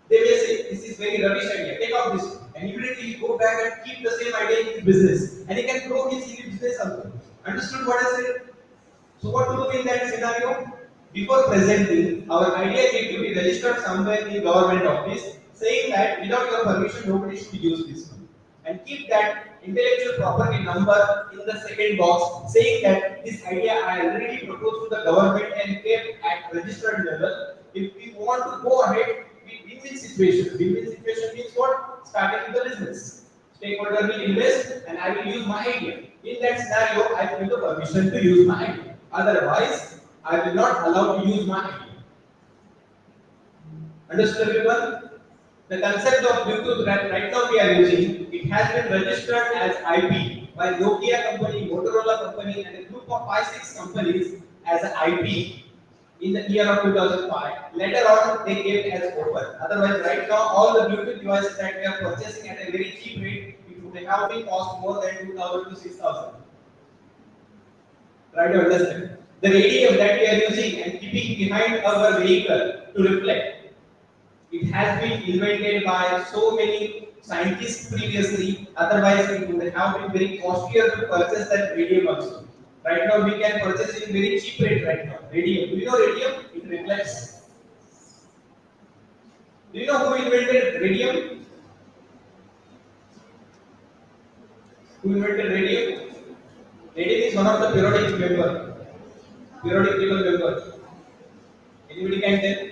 They may say, this is very rubbish idea, take out this one. and immediately he go back and keep the same idea in his business, and he can grow his business also. Understood what I said? So what to do in that scenario? Before presenting, our idea need to be registered somewhere in government office, saying that without your permission, nobody should use this one. And keep that intellectual property number in the second box, saying that this idea I already proposed to the government and kept at registered level. If we want to go ahead, we win-win situation. Win-win situation means what? Starting the business. Stakeholder will invest and I will use my idea. In that scenario, I give the permission to use my idea. Otherwise, I will not allow to use my idea. Understood everyone? The concept of Bluetooth that right now we are using, it has been registered as IP by Nokia company, Motorola company, and a group of 5-6 companies as an IP in the year of 2005. Later on, they came as open. Otherwise, right now, all the Bluetooth devices that we are purchasing at a very cheap rate, it would have been cost more than 2,000 to 6,000. Try to understand. The radium that we are using and keeping behind our vehicle to reflect, it has been invented by so many scientists previously. Otherwise, it would have been very costlier to purchase that radium also. Right now, we can purchase it in very cheap rate right now. Radium. Do you know radium? It reflects. Do you know who invented radium? Who invented radium? Radium is one of the periodic member. Periodic table member. Anybody can tell?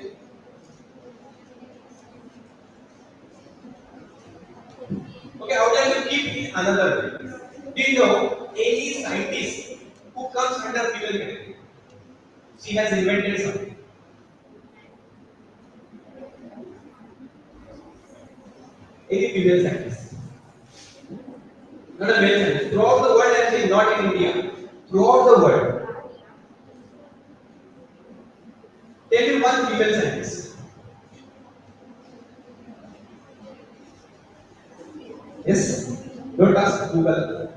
Okay, how can you keep in another way? Do you know any scientist who comes under female category? She has invented something. Any female scientist, not a male scientist. Throughout the world, actually, not in India. Throughout the world, tell me one female scientist. Yes. Don't ask Google.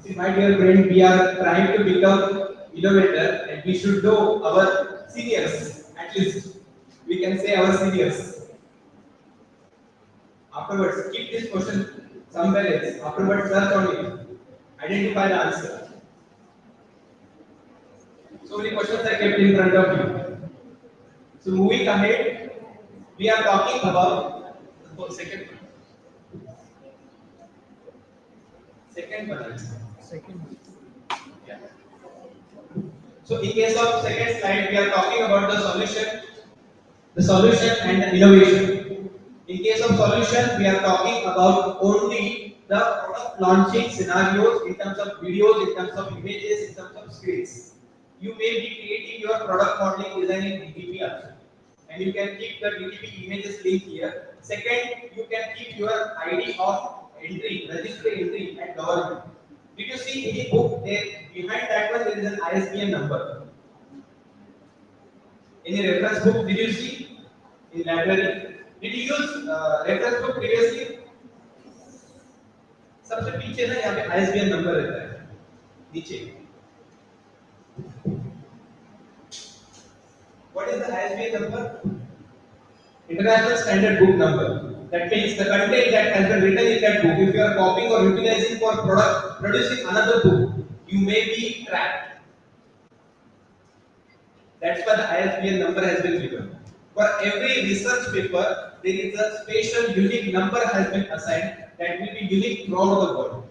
See, my dear friend, we are trying to become innovator, and we should know our seniors. At least we can say our seniors. Afterwards, keep this question somewhere else. Afterwards, search on it. Identify the answer. So many questions are kept in front of you. So moving ahead, we are talking about the second one. Second one. Second. Yeah. So in case of second slide, we are talking about the solution and the innovation. In case of solution, we are talking about only the product launching scenarios in terms of videos, in terms of images, in terms of screens. You may be creating your product modeling design in DTP also. And you can keep the DTP images link here. Second, you can keep your ID of entry, registry entry at government. Did you see any book there? Behind that one, there is an ISBN number. Any reference book did you see in library? Did you use reference book previously? सबसे पीछे ना यहाँ पे ISBN number रहता है नीचे. What is the ISBN number? International Standard Book Number. That means the content that has been written in that book. If you are copying or utilizing for product producing another book, you may be tracked. That's why the ISBN number has been given. For every research paper, there is a special unique number has been assigned that will be unique throughout the world.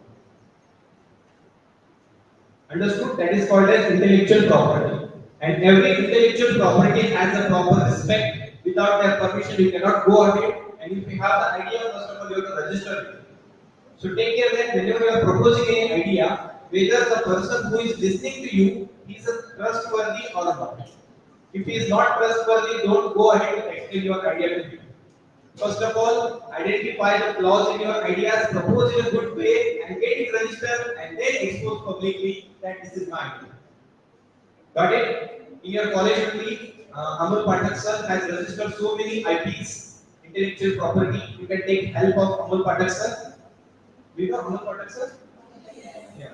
Understood? That is called as intellectual property. And every intellectual property has a proper respect. Without their permission, you cannot go ahead. And if you have the idea, first of all, you have to register it. So take care that whenever you are proposing any idea, whether the person who is listening to you is trustworthy or not. If he is not trustworthy, don't go ahead and explain your idea to him. First of all, identify the flaws in your ideas, propose in a good way, and get it registered, and then expose publicly that this is my idea. Got it? In your college only, Amol Pathak sir has registered so many IPs, intellectual property. You can take help of Amol Pathak sir. Do you know Amol Pathak sir? Yeah.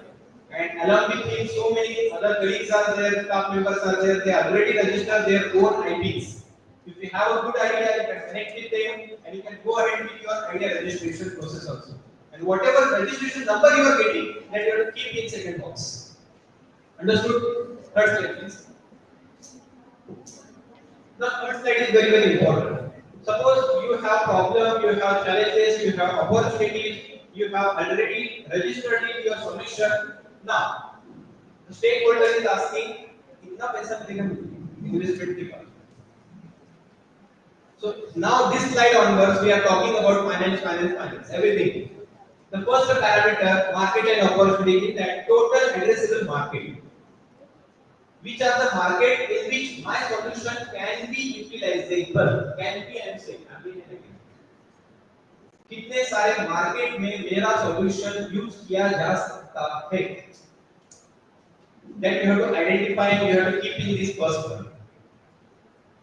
And along with him, so many other colleagues are there, staff members are there. They already registered their own IPs. If you have a good idea, you can connect with them and you can go ahead with your idea registration process also. And whatever registration number you are getting, that you have to keep in second box. Understood? Third slide, please. The third slide is very, very important. Suppose you have problem, you have challenges, you have opportunities, you have already registered in your solution. Now, the stakeholder is asking, कितना पैसा मिलेगा investment के बाद? So now this slide onwards, we are talking about finance, everything. The first parameter, market and opportunity, is that total addressable market. Which are the market in which my solution can be utilizable? Can be and say. कितने सारे market में मेरा solution use किया जा सकता है? That you have to identify and you have to keep in this first one.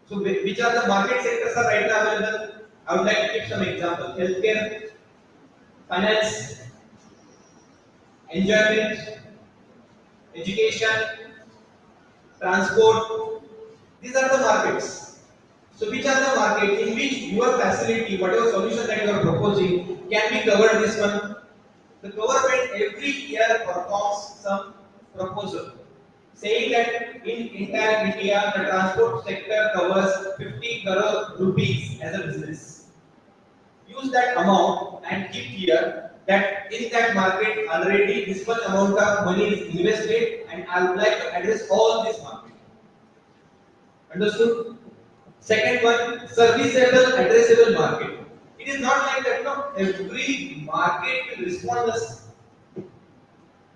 So which are the market sectors are right now available? I would like to give some example. Healthcare, finance, enjoyment, education, transport. These are the markets. So which are the market in which your facility, whatever solution that you are proposing, can be covered this one? The government every year performs some proposal saying that in entire India the transport sector covers 50 crore rupees as a business. Use that amount and keep here that in that market already this much amount of money is invested and I would like to address all this market. Understood? Second one, serviceable addressable market. It is not like that, no, every market will respond us.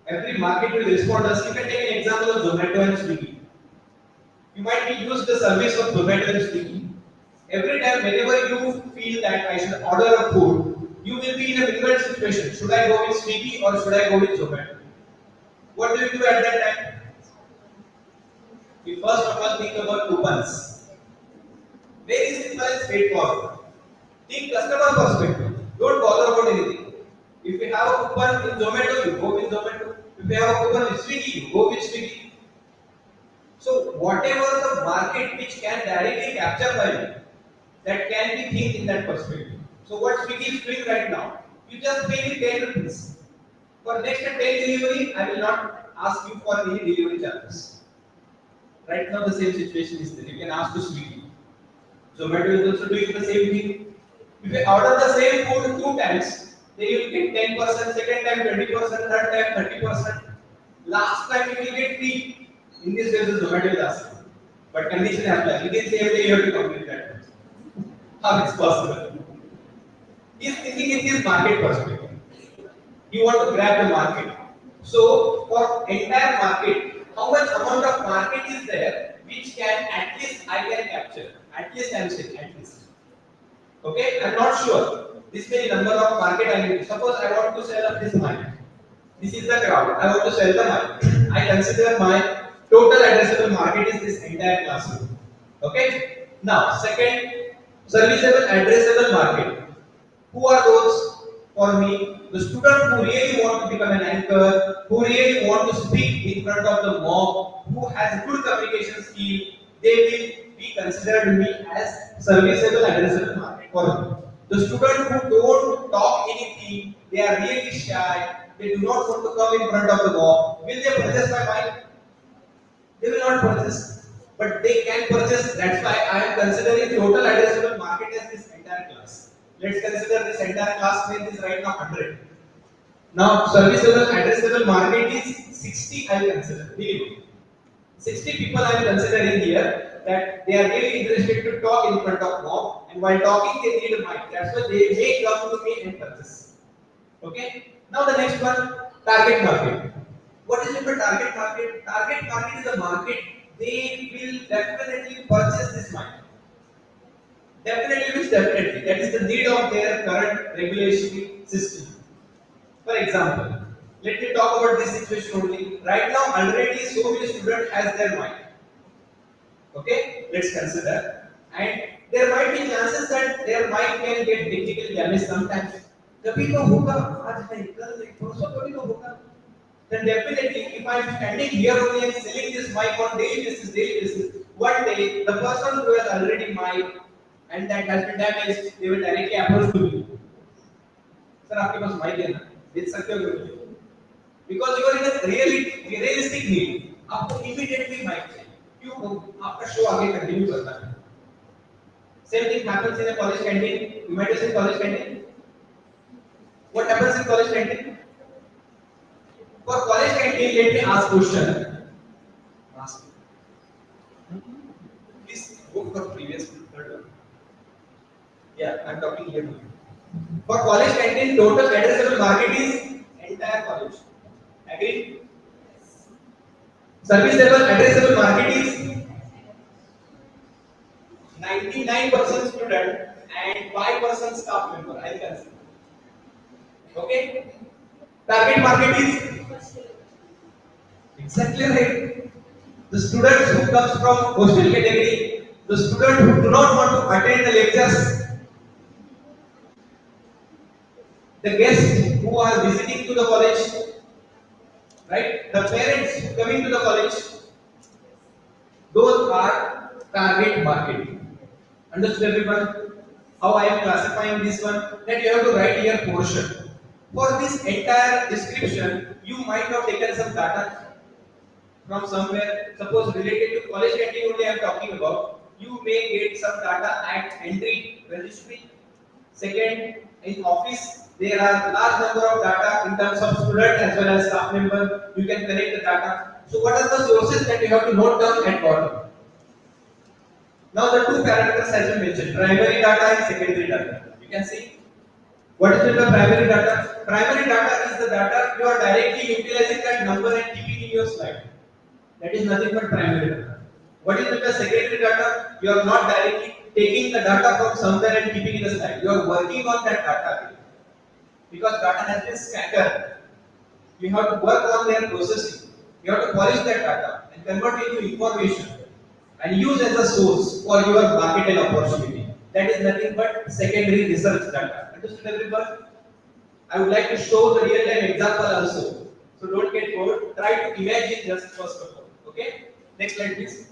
Every market will respond us. You can take an example of Zomato and Swiggy. You might be used the service of Zomato and Swiggy. Every time, whenever you feel that I should order a food, you will be in a difficult situation. Should I go with Swiggy or should I go with Zomato? What do you do at that time? You first of all think about coupons. Very simple and straightforward. Think customer perspective. Don't bother about anything. If you have a coupon in Zomato, you go with Zomato. If you have a coupon in Swiggy, you go with Swiggy. So whatever the market which can directly capture value, that can be think in that perspective. So what Swiggy is doing right now, you just pay me 10 rupees. For next 10 delivery, I will not ask you for any delivery charges. Right now the same situation is there. You can ask to Swiggy. Zomato is also doing the same thing. If you order the same food 2 times, then you will get 10%, second time 20%, third time 30%. Last time you will get free. In this way, the Zomato is asking. But condition applies. Within same day you have to complete that. How it's possible? He is thinking in this market perspective. You want to grab the market. So for entire market, how much amount of market is there which can at least I can capture? At least I am saying at least. Okay, I am not sure. This many number of market I need. Suppose I want to sell up this mic. This is the crowd. I want to sell the mic. I consider my total addressable market is this entire classroom. Okay. Now, second, serviceable addressable market. Who are those? For me, the student who really want to become an anchor, who really want to speak in front of the mob, who has good communication skill, they will be considered me as serviceable addressable market for me. The student who don't talk anything, they are really shy, they do not want to come in front of the mob, will they purchase my bike? They will not purchase, but they can purchase. That's why I am considering total addressable market as this entire class. Let's consider this entire class strength is right now 100. Now, serviceable addressable market is 60. I will consider. 60 people I am considering here that they are really interested to talk in front of mob, and while talking they need a mic. That's why they may come to me and purchase. Okay. Now the next one, target market. What is it for target market? Target market is a market they will definitely purchase this mic. Definitely means definitely. That is the need of their current regulatory system. For example, let me talk about this situation only. Right now, already so many students has their mic. Okay, let's consider. And there might be chances that their mic can get technically damaged sometimes. The people who come, then definitely if I am standing here only and selling this mic on daily basis, one day the person who has already mic and that has been damaged, they will directly approach to me. Sir, आपके पास mic है ना? बेच सकते हो क्या? Because you are in a really realistic need. आपको immediately mic चाहिए. क्यों? आपका show आगे continue करना है. Same thing happens in a college canteen. You might have seen college canteen. What happens in college canteen? For college canteen, let me ask question. Ask. Please go for previous third one. Yeah, I'm talking here. For college canteen, total addressable market is entire college. Agree? Serviceable addressable market is 99% student and 5% staff member. I can say. Okay? Target market is exactly right. The students who comes from hostel category, the students who do not want to attend the lectures, the guests who are visiting to the college, right? The parents coming to the college, those are target market. Understood everyone? How I am classifying this one? That you have to write here portion. For this entire description, you might have taken some data from somewhere. Suppose related to college canteen only I am talking about. You may get some data at entry registry. Second, in office, there are large number of data in terms of student as well as staff member. You can connect the data. So what are the sources that you have to note down at bottom? Now the two parameters has been mentioned, primary data and secondary data. You can see what is the primary data? Primary data is the data you are directly utilizing that number and keeping in your slide. That is nothing but primary data. What is the secondary data? You are not directly taking the data from somewhere and keeping in the slide. You are working on that data because data has been scattered. You have to work on their processing. You have to polish that data and convert it into information and use as a source for your market and opportunity. That is nothing but secondary research data. Understood everyone? I would like to show the real time example also. So don't get bored. Try to imagine just first of all. Okay? Next slide please.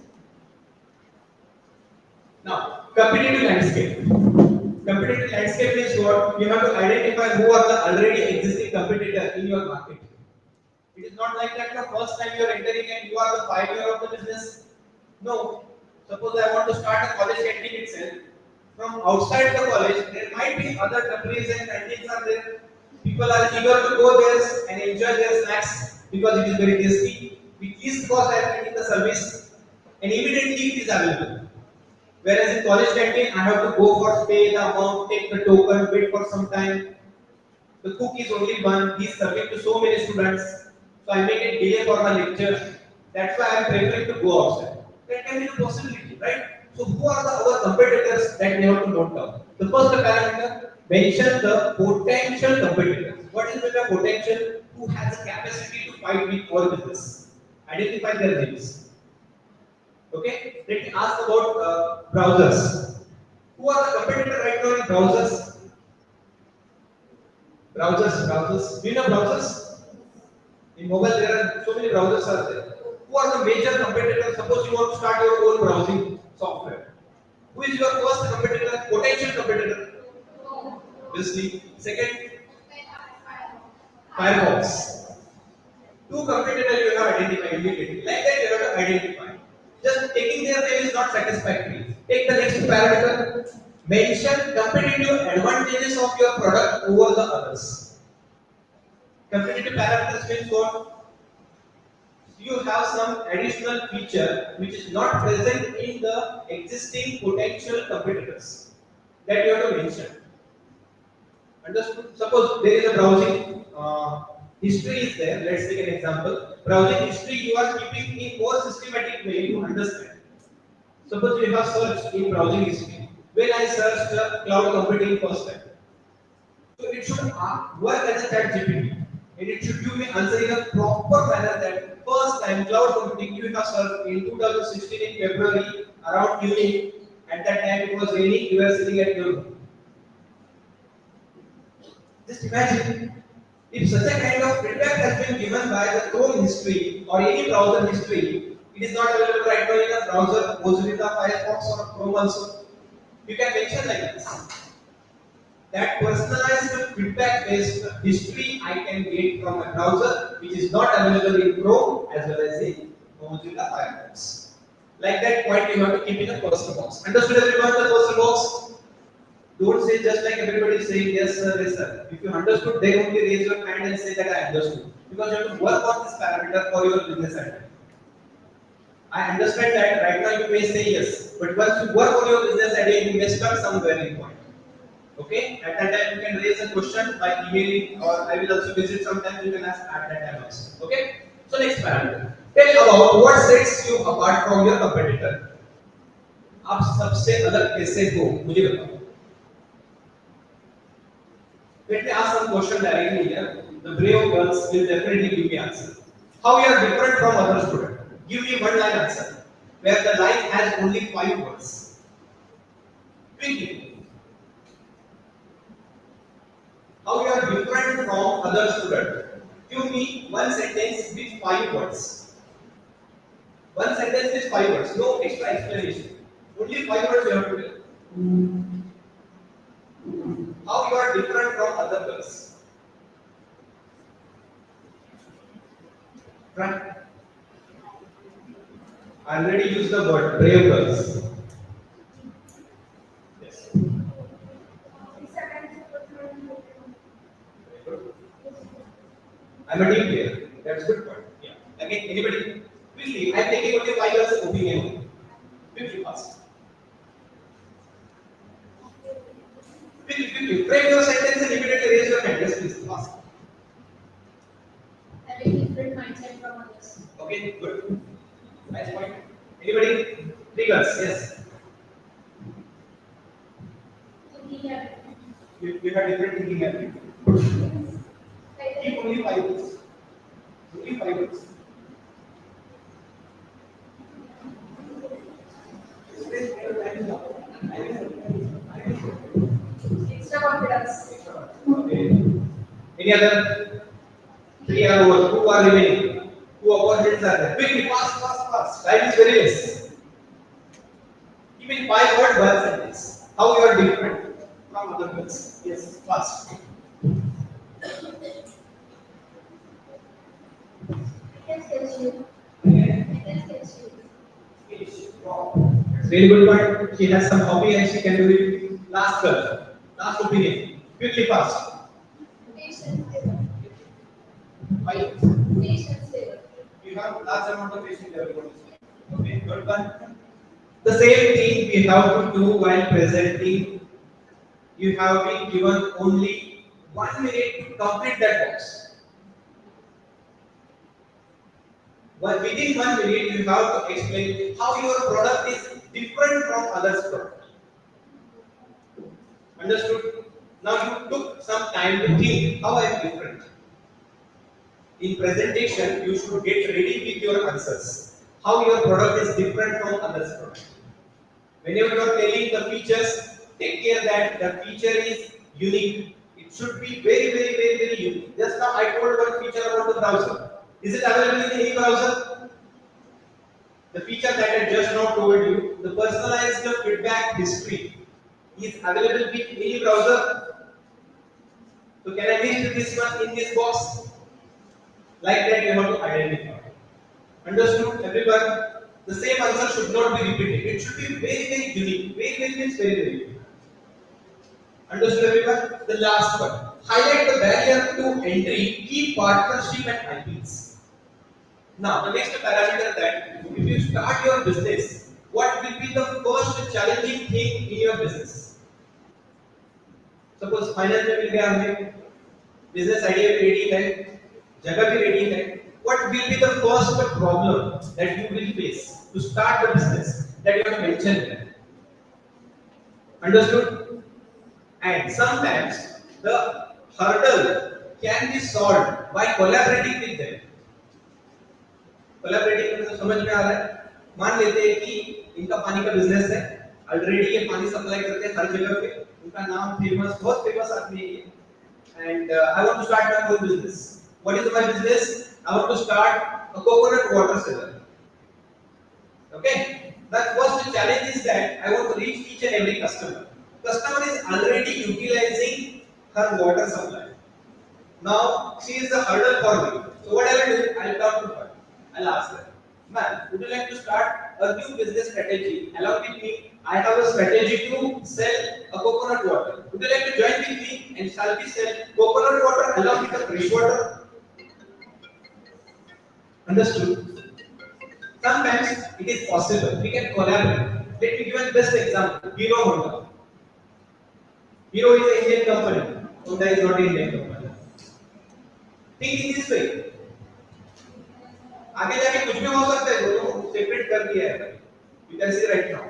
Now, competitive landscape. Competitive landscape is what? You have to identify who are the already existing competitors in your market. It is not like that the first time you are entering and you are the pioneer of the business. No. Suppose I want to start a college canteen itself. From outside the college, there might be other companies and canteens are there. People are eager to go there and enjoy their snacks because it is very tasty. With least cost, I am getting the service and immediately it is available. Whereas in college canteen, I have to go for pay the amount, take the token, wait for some time. The cook is only one. He is serving to so many students. So I make it delay for my lecture. That's why I am preferring to go outside. That can be the possibility, right? So who are the other competitors that we have to note down? The first parameter, mention the potential competitors. What is the potential? Who has the capacity to fight with our business? Identify their names. Okay? Let me ask about browsers. Who are the competitors right now in browsers? Browsers. Do you know browsers? In mobile, there are so many browsers are there. Who are the major competitors? Suppose you want to start your own browsing software. Who is your first competitor? Potential competitor? Obviously. Second, Firefox. Two competitors you have identified immediately. Like that, you have to identify. Just taking their name is not satisfactory. Take the next parameter. Mention competitive advantages of your product over the others. Competitive parameters means what? You have some additional feature which is not present in the existing potential competitors that you have to mention. Understood? Suppose there is a browsing history is there. Let's take an example. Browsing history you are keeping in more systematic way to understand. Suppose you have searched in browsing history. When I searched cloud computing first time, so it should work as a chat GPT. And it should give me answer in a proper manner that first time cloud computing you have searched in 2016 in February around evening. At that time it was raining, you were sitting at your home. Just imagine if such a kind of feedback has been given by the Chrome history or any browser history, It is not available right now in a browser, Mozilla, Firefox or Chrome also. You can mention like this. That personalized feedback based history I can get from a browser which is not available in Chrome as well as in Mozilla Firefox. Like that point you have to keep in a personal box. Understood everyone the personal box? Don't say just like everybody is saying yes sir, yes sir. If you understood, then only raise your hand and say that I understood. Because you have to work on this parameter for your business idea. I understand that right now you may say yes, but once you work on your business idea, you may stuck somewhere in point. Okay? At that time you can raise a question by emailing, or I will also visit sometimes, you can ask at that time also. Okay? So next parameter. Tell about what sets you apart from your competitor. आप सबसे अलग कैसे हो मुझे बताओ. Let me ask some question directly here. The brave girls will definitely give me answer. How you are different from other students? Give me one line answer where the line has only 5 words. Quickly. How you are different from other students? Give me one sentence with 5 words. One sentence with 5 words. No extra explanation. Only 5 words you have to tell. How you are different from other girls? Right. I already used the word brave girls. Yes. I'm a team player. That's good point. Yeah. Again, anybody? Quickly, I'm taking only 5 years opinion. Quickly, fast. Quickly. Frame your sentence and immediately raise your hand. Yes, please. Fast. Having different mindset from others. Okay, good. Nice point. Anybody? 3 girls. Yes. Thinking habit. You have different thinking habit. Keep only 5 words. Only 5 words. Extra confidence. Okay. Any other? 3 are over. 2 are remaining. 2 opponents are there. Quickly, fast. Time is very less. Even 5 words, 1 sentence. How you are different from other girls? Yes, fast. I can sketch you. I can sketch you. Very good point. She has some hobby and she can do it. Last girl. Last opinion. Quickly, fast. Patience. 5. Patience level. You have large amount of patience level. Okay, good one. The same thing we have to do while presenting. You have been given only 1 minute to complete that box. Within 1 minute, you have to explain how your product is different from others' product. Understood? Now you took some time to think how I am different. In presentation, you should get ready with your answers. How your product is different from others' product. Whenever you are telling the features, take care that the feature is unique. It should be very unique. Just now I told one feature about the browser. Is it available in any browser? The feature that I just now told you, the personalized feedback history, is available with any browser. So can I list this one in this box? Like that you have to identify. Understood everyone? The same answer should not be repeated. It should be very unique. Very means very unique. Understood everyone? The last one. Highlight the barrier to entry, key partnership and IPs. Now the next parameter that if you start your business, what will be the first challenging thing in your business? Suppose finance में मिल गया हमें, business idea भी ready है, जगह भी ready है. What will be the first problem that you will face to start the business that you have mentioned here? Understood? And sometimes the hurdle can be solved by collaborating with them. Collaborating में तो समझ में आ रहा है. मान लेते हैं कि इनका पानी का बिजनेस है, ऑलरेडी ये पानी सप्लाई करते हैं हर जगह पे, उनका नाम फेमस, बहुत फेमस आदमी है ये. And I want to start my own business. What is my business? I want to start a coconut water seller. Okay. The first challenge is that I want to reach each and every customer. Customer is already utilizing her water supply. Now she is the hurdle for me. So what I will do, I'll talk to her. I'll ask her, ma'am, would you like to start a new business strategy? Along with me, I have a strategy to sell a coconut water. Would you like to join with me and shall we sell coconut water along with the fresh water? Understood? Sometimes it is possible. We can collaborate. Let me give you the best example. Hero Honda. Hero is an Indian company. Honda is not an Indian company. Think in this way. आगे जाके कुछ भी हो सकता है दोनों separate कर दिया है you can see right now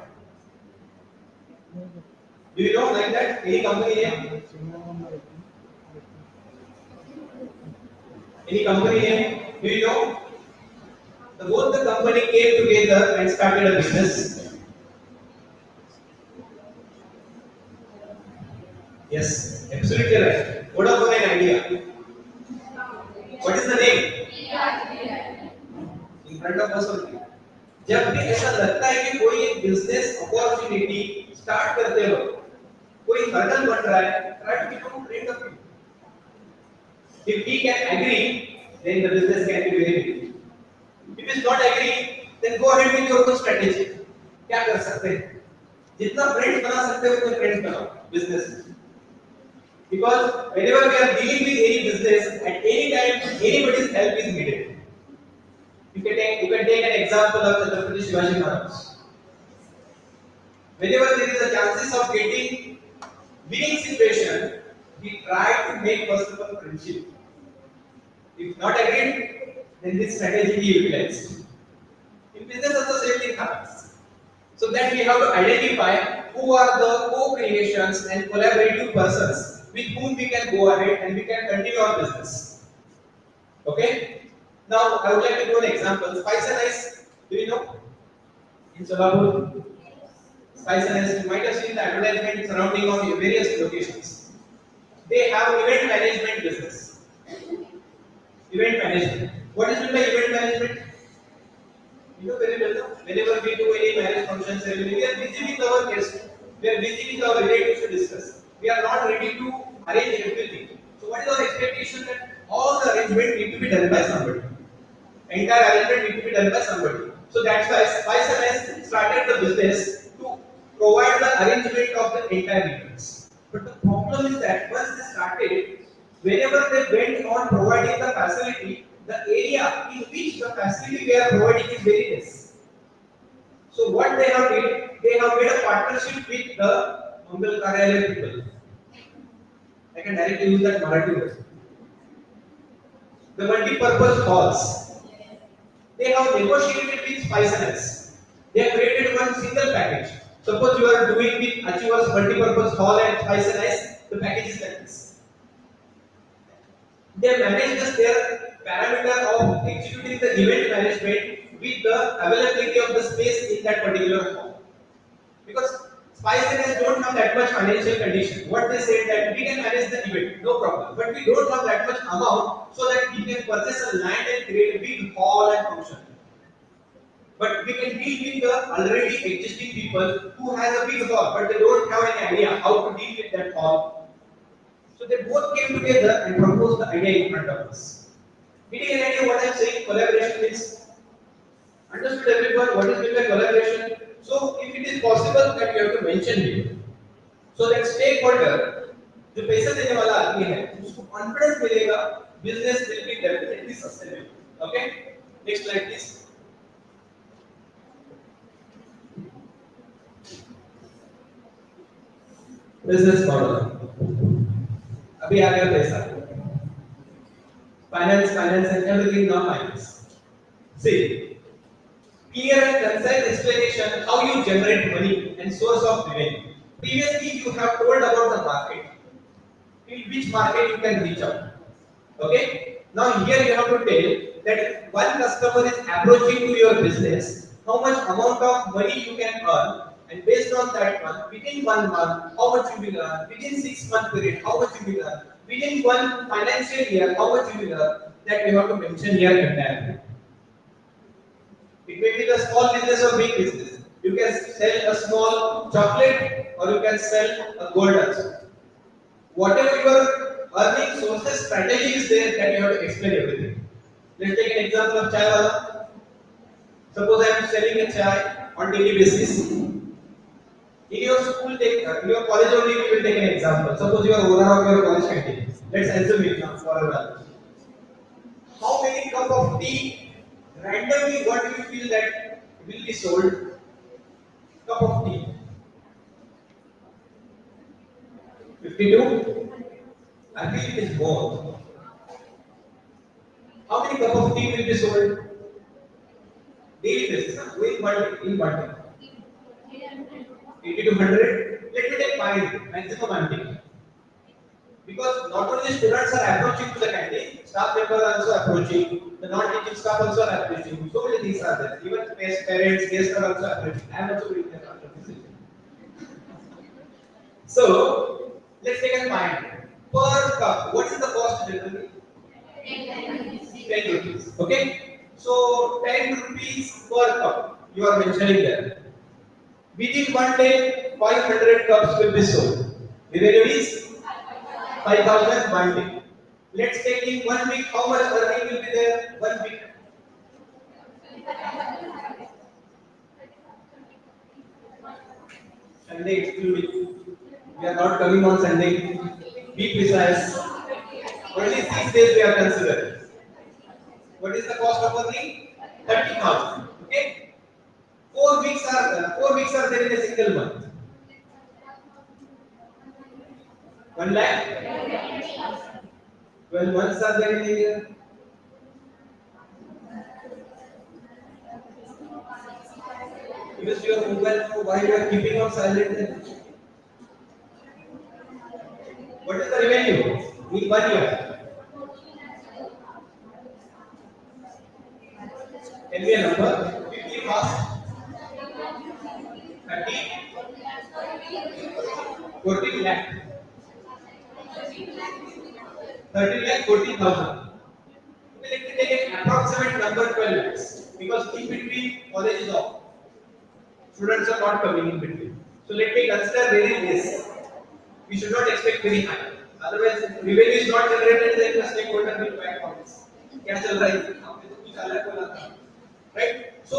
do you know like that any company name do you know both the company came together and started a business yes absolutely right Vodafone an idea what is the name in front of us only जब भी ऐसा लगता है कि कोई एक business opportunity start करते हो कोई हर्डल बन रहा है try to become friend of it if we can agree then the business can be very big if it's not agree then go ahead with your own strategy क्या कर सकते हैं जितना फ्रेंड्स बना सकते हो उतने फ्रेंड्स बनाओ business because whenever we are dealing with any business at any time anybody's help is needed you can take an example of Chhatrapati Shivaji Maharaj. Whenever there is a chances of getting winning situation, we try to make first of all friendship. If not agreed, then this strategy he utilized. In business also same thing happens. So that we have to identify who are the co-creations and collaborative persons with whom we can go ahead and we can continue our business. Okay? Now, I would like to give an example. Spice and Ice, do you know? In Solapur, Spice and Ice, you might have seen the advertisement surrounding on various locations. They have event management business. Event management. What is meant by event management? You know very well. Whenever we do any marriage function ceremony, we are busy with our guests. We are busy with our relatives to discuss. We are not ready to arrange everything. So, what is our expectation that all the arrangement need to be done by somebody? Entire arrangement need to be done by somebody. So that's why Spice and Ice started the business to provide the arrangement of the entire events. But the problem is that once they started, whenever they went on providing the facility, the area in which the facility they are providing is very less. So what they have did, they have made a partnership with the Mangal Karyalaya people. I can directly use that Marathi word. The multi-purpose halls. They have negotiated with Spice and Ice. They have created one single package. Suppose you are doing with Achievers multi-purpose hall and Spice and Ice, the package is like this. They manage their parameter of executing the event management with the availability of the space in that particular hall. Because Spice and Ice don't have that much financial condition. What they say that we can manage the event, no problem. But we don't have that much amount so that we can purchase a land and create a big hall and function. But we can deal with the already existing people who has a big hall, but they don't have any idea how to deal with that hall. So they both came together and proposed the idea in front of us. Getting an idea what I'm saying? Collaboration means. Understood everyone? What is meant by collaboration? So if it is possible that you have to mention here, so that stakeholder, जो पैसा देने वाला आदमी है, उसको confidence मिलेगा, business will be definitely sustainable. Okay? Next slide please. Business model. अभी आ गया पैसा. Finance and everything now finance. See. Clear and concise explanation how you generate money and source of revenue. Previously, you have told about the market, in which market you can reach out. Okay. Now here you have to tell that one customer is approaching to your business, how much amount of money you can earn, and based on that one, within 1 month, how much you will earn, within 6 month period, how much you will earn, within one financial year, how much you will earn. That you have to mention here entirely. It may be the small business or big business. You can sell a small chocolate or you can sell a gold also. Whatever your earning sources strategy is there that you have to explain everything. Let's take an example of chai wala. Suppose I am selling a chai on daily basis. In your school, in your college only, we will take an example. Suppose you are owner of your college canteen. Let's assume it now for a while. How many cup of tea randomly? What do you feel that will be sold? Cup of tea. 52. I feel it is more. How many cup of tea will be sold? Daily basis, huh? In one day. 80 to 100. Let me take 5. Maximum I'm taking. Because not only students are approaching to the canteen, staff members are also approaching, the non-teaching staff also are approaching. So many things are there. Even parents, guests are also approaching. I am also doing that after this. So let's take a point. Per cup, what is the cost generally? 10 rupees. Okay? So 10 rupees per cup. You are mentioning there. Within one day, 500 cups will be sold. Revenue is 5,000 one day. Let's take in 1 week, how much earning will be there? 1 week. Sunday excluding. We are not coming on Sunday. Be precise. Only 6 days we are considering. What is the cost of earning? 30,000. Okay? 4 weeks are there in a single month. 1 lakh. 12 months are there in a year. Use your mobile phone while you are keeping on silent. What is the revenue in 1 year? Tell me a number. 50 fast. 30. 14 lakh. 30 lakh 40,000. Okay, let me take an approximate number 12 lakhs because in between college is off. Students are not coming in between. So let me consider very less. We should not expect very high. Otherwise, if revenue is not generated, then the stakeholder will back on this. क्या चल रहा है? कुछ अलग बोला था. Right? So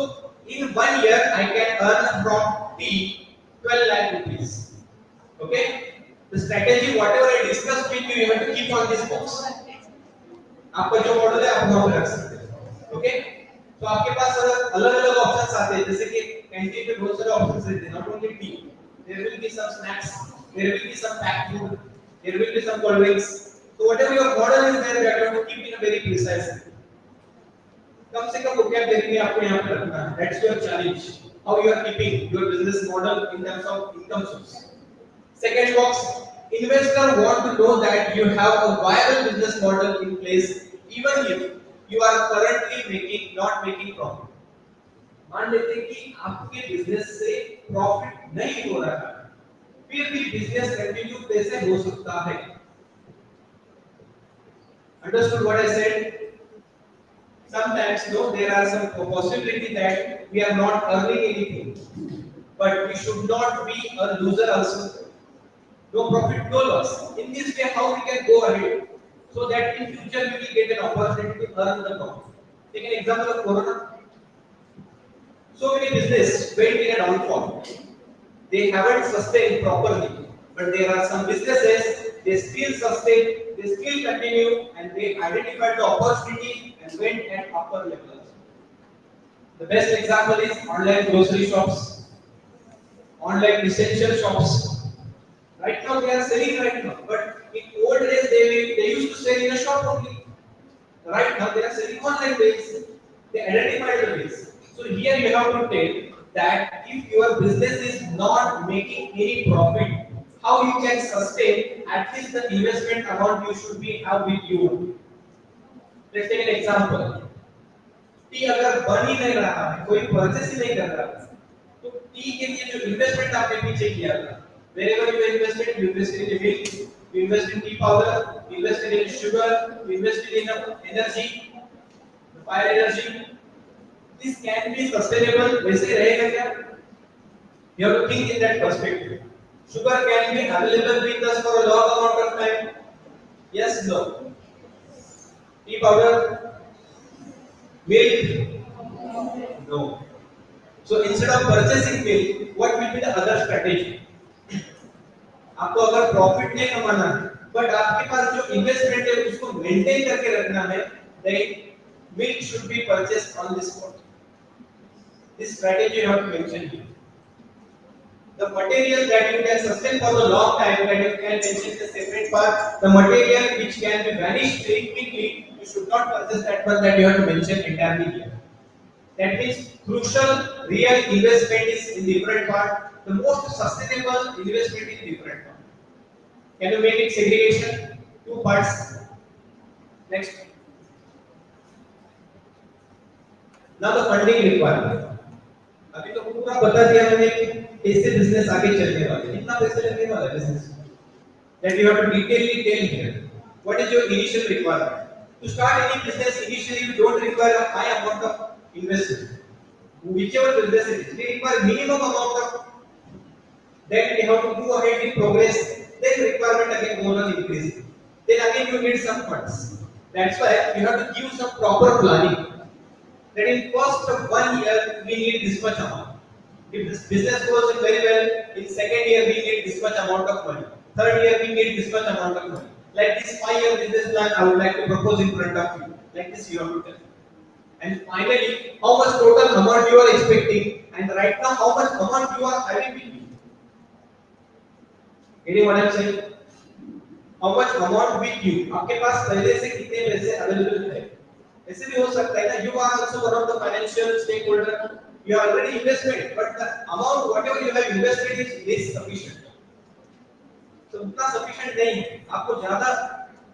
in 1 year, I can earn from tea 12 lakh rupees. Okay? The strategy, whatever I discussed with you, you have to keep on this box. आपका जो मॉडल है आप वहां पे रख सकते हैं. ओके? तो आपके पास अलग-अलग ऑप्शंस आते हैं जैसे कि कैंटीन में बहुत सारे ऑप्शंस रहते हैं. Not only tea, there will be some snacks, there will be some packed food, there will be some cold drinks. So whatever your model is there, you have to keep in a very precise way. कम से कम vocabulary आपको यहाँ पे रखना है. That's your challenge. How you are keeping your business model in terms of income source. Second box, investor want to know that you have a viable business model in place even if you are currently not making profit. मान लेते हैं कि आपके business से profit नहीं हो रहा है, फिर भी बिजनेस कंटिन्यू कैसे हो सकता है? Understood what I said? Sometimes, no, there are some possibility that we are not earning anything, but we should not be a loser also. No profit, no loss. In this way, how we can go ahead so that in future we will get an opportunity to earn the profit. Take an example of Corona. So many business went in a downfall. They haven't sustained properly, but there are some businesses they still sustain, they still continue, and they identified the opportunity and went at upper levels. The best example is online grocery shops, online essential shops. Right now they are selling right now, but in old days they used to sell in a shop only. Right now they are selling online base. They identified the base. So here you have to tell that if your business is not making any profit, how you can sustain at least the investment amount you should be have with you. Let's take an example. T अगर बन ही नहीं रहा है, कोई purchase ही नहीं कर रहा है, तो टी के लिए जो इन्वेस्टमेंट आपने पीछे किया था, wherever you invested, you invested in milk, you invested in tea powder, you invested in sugar, you invested in energy, the fire energy. this can be sustainable. वैसे रहेगा क्या? You have to think in that perspective. Sugar can be available with us for a long amount of time. Yes, no. Tea powder, milk, no. So instead of purchasing milk, what will be the other strategy? आपको अगर profit नहीं कमाना है, but आपके पास जो investment है उसको maintain करके रखना है, then milk should be purchased on the spot. This strategy you have to mention here. The material that you can sustain for a long time, that you can mention the separate part. The material which can be vanished very quickly, you should not purchase that one, that you have to mention entirely here. That means crucial real investment is in different part. The most sustainable investment is different part. Can you make it segregation? Two parts. Next. Now the funding requirement. अभी तो पूरा बता दिया मैंने कि कैसे business आगे चलने वाला है, कितना पैसे लगने वाला है business, that you have to detailedly tell here. What is your initial requirement? To start any business, initially you don't require a high amount of investment. Whichever business it is, we require minimum amount of. Then we have to move ahead with progress. Then requirement again goes on increasing. Then again you need some funds. That's why you have to give some proper planning. That in first of 1 year we need this much amount. If this business goes very well, in second year we need this much amount of money. Third year we need this much amount of money. Like this 5-year business plan I would like to propose in front of you. Like this you have to tell. And finally, how much total amount you are expecting, and right now how much amount you are having with you. Getting what I am saying? How much amount with you? आपके पास पहले से कितने पैसे available है? ऐसे भी हो सकता है ना, you are also one of the financial stakeholder, you have already investment, but the amount whatever you have invested is less sufficient. So उतना sufficient नहीं है, आपको ज़्यादा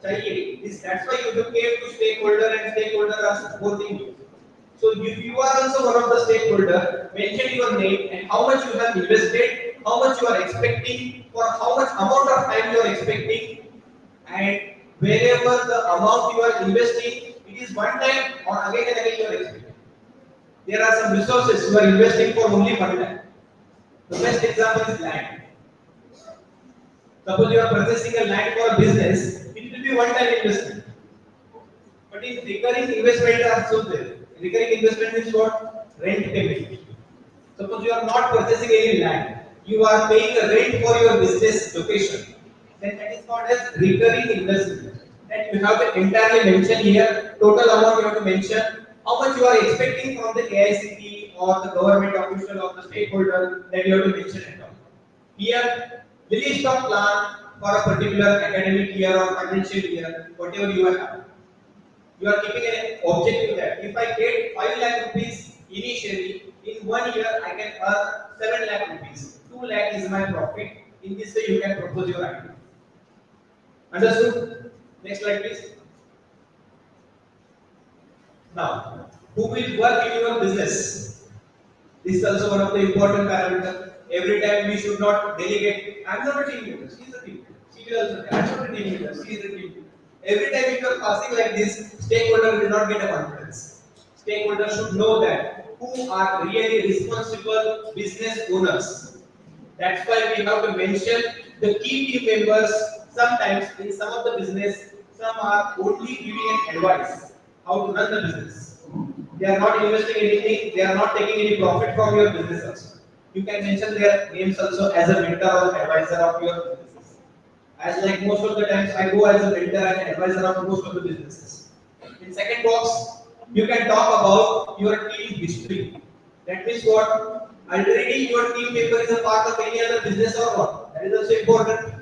चाहिए. That's why you came to stakeholder and stakeholder are supporting you. So if you are also one of the stakeholder, mention your name and how much you have invested, how much you are expecting, for how much amount of time you are expecting, and wherever the amount you are investing, it is one time or again and again you are expecting. There are some resources you are investing for only one time. The best example is land. Suppose you are purchasing a land for a business, it will be one time investment. But in recurring investment are also there. Recurring investment means what? Rent payment. Suppose you are not purchasing any land, you are paying a rent for your business location. Then that is called as recurring investment. That you have to entirely mention here. Total amount you have to mention. How much you are expecting from the IIC or the government official or the stakeholder, that you have to mention it. Here, the list of plan for a particular academic year or financial year, whatever you have. You are keeping an objective that if I get 5 lakh rupees initially, in 1 year I can earn 7 lakh rupees. 2 lakh is my profit. In this way you can propose your idea. Understood? Next slide please. Now, who will work in your business? This is also one of the important parameters. Every time we should not delegate. I am not a team leader. She is a team leader. She will also. I am not a team leader. She is a team leader. Every time if you are passing like this, stakeholder will not get a confidence. Stakeholder should know that who are really responsible business owners. That's why we have to mention the key team members. Sometimes in some of the business, some are only giving an advice how to run the business. They are not investing anything. They are not taking any profit from your business also. You can mention their names also as a mentor or advisor of your businesses. As like most of the times I go as a mentor and advisor of most of the businesses. In second box, you can talk about your team history. That means what? Already your team member is a part of any other business or what? That is also important.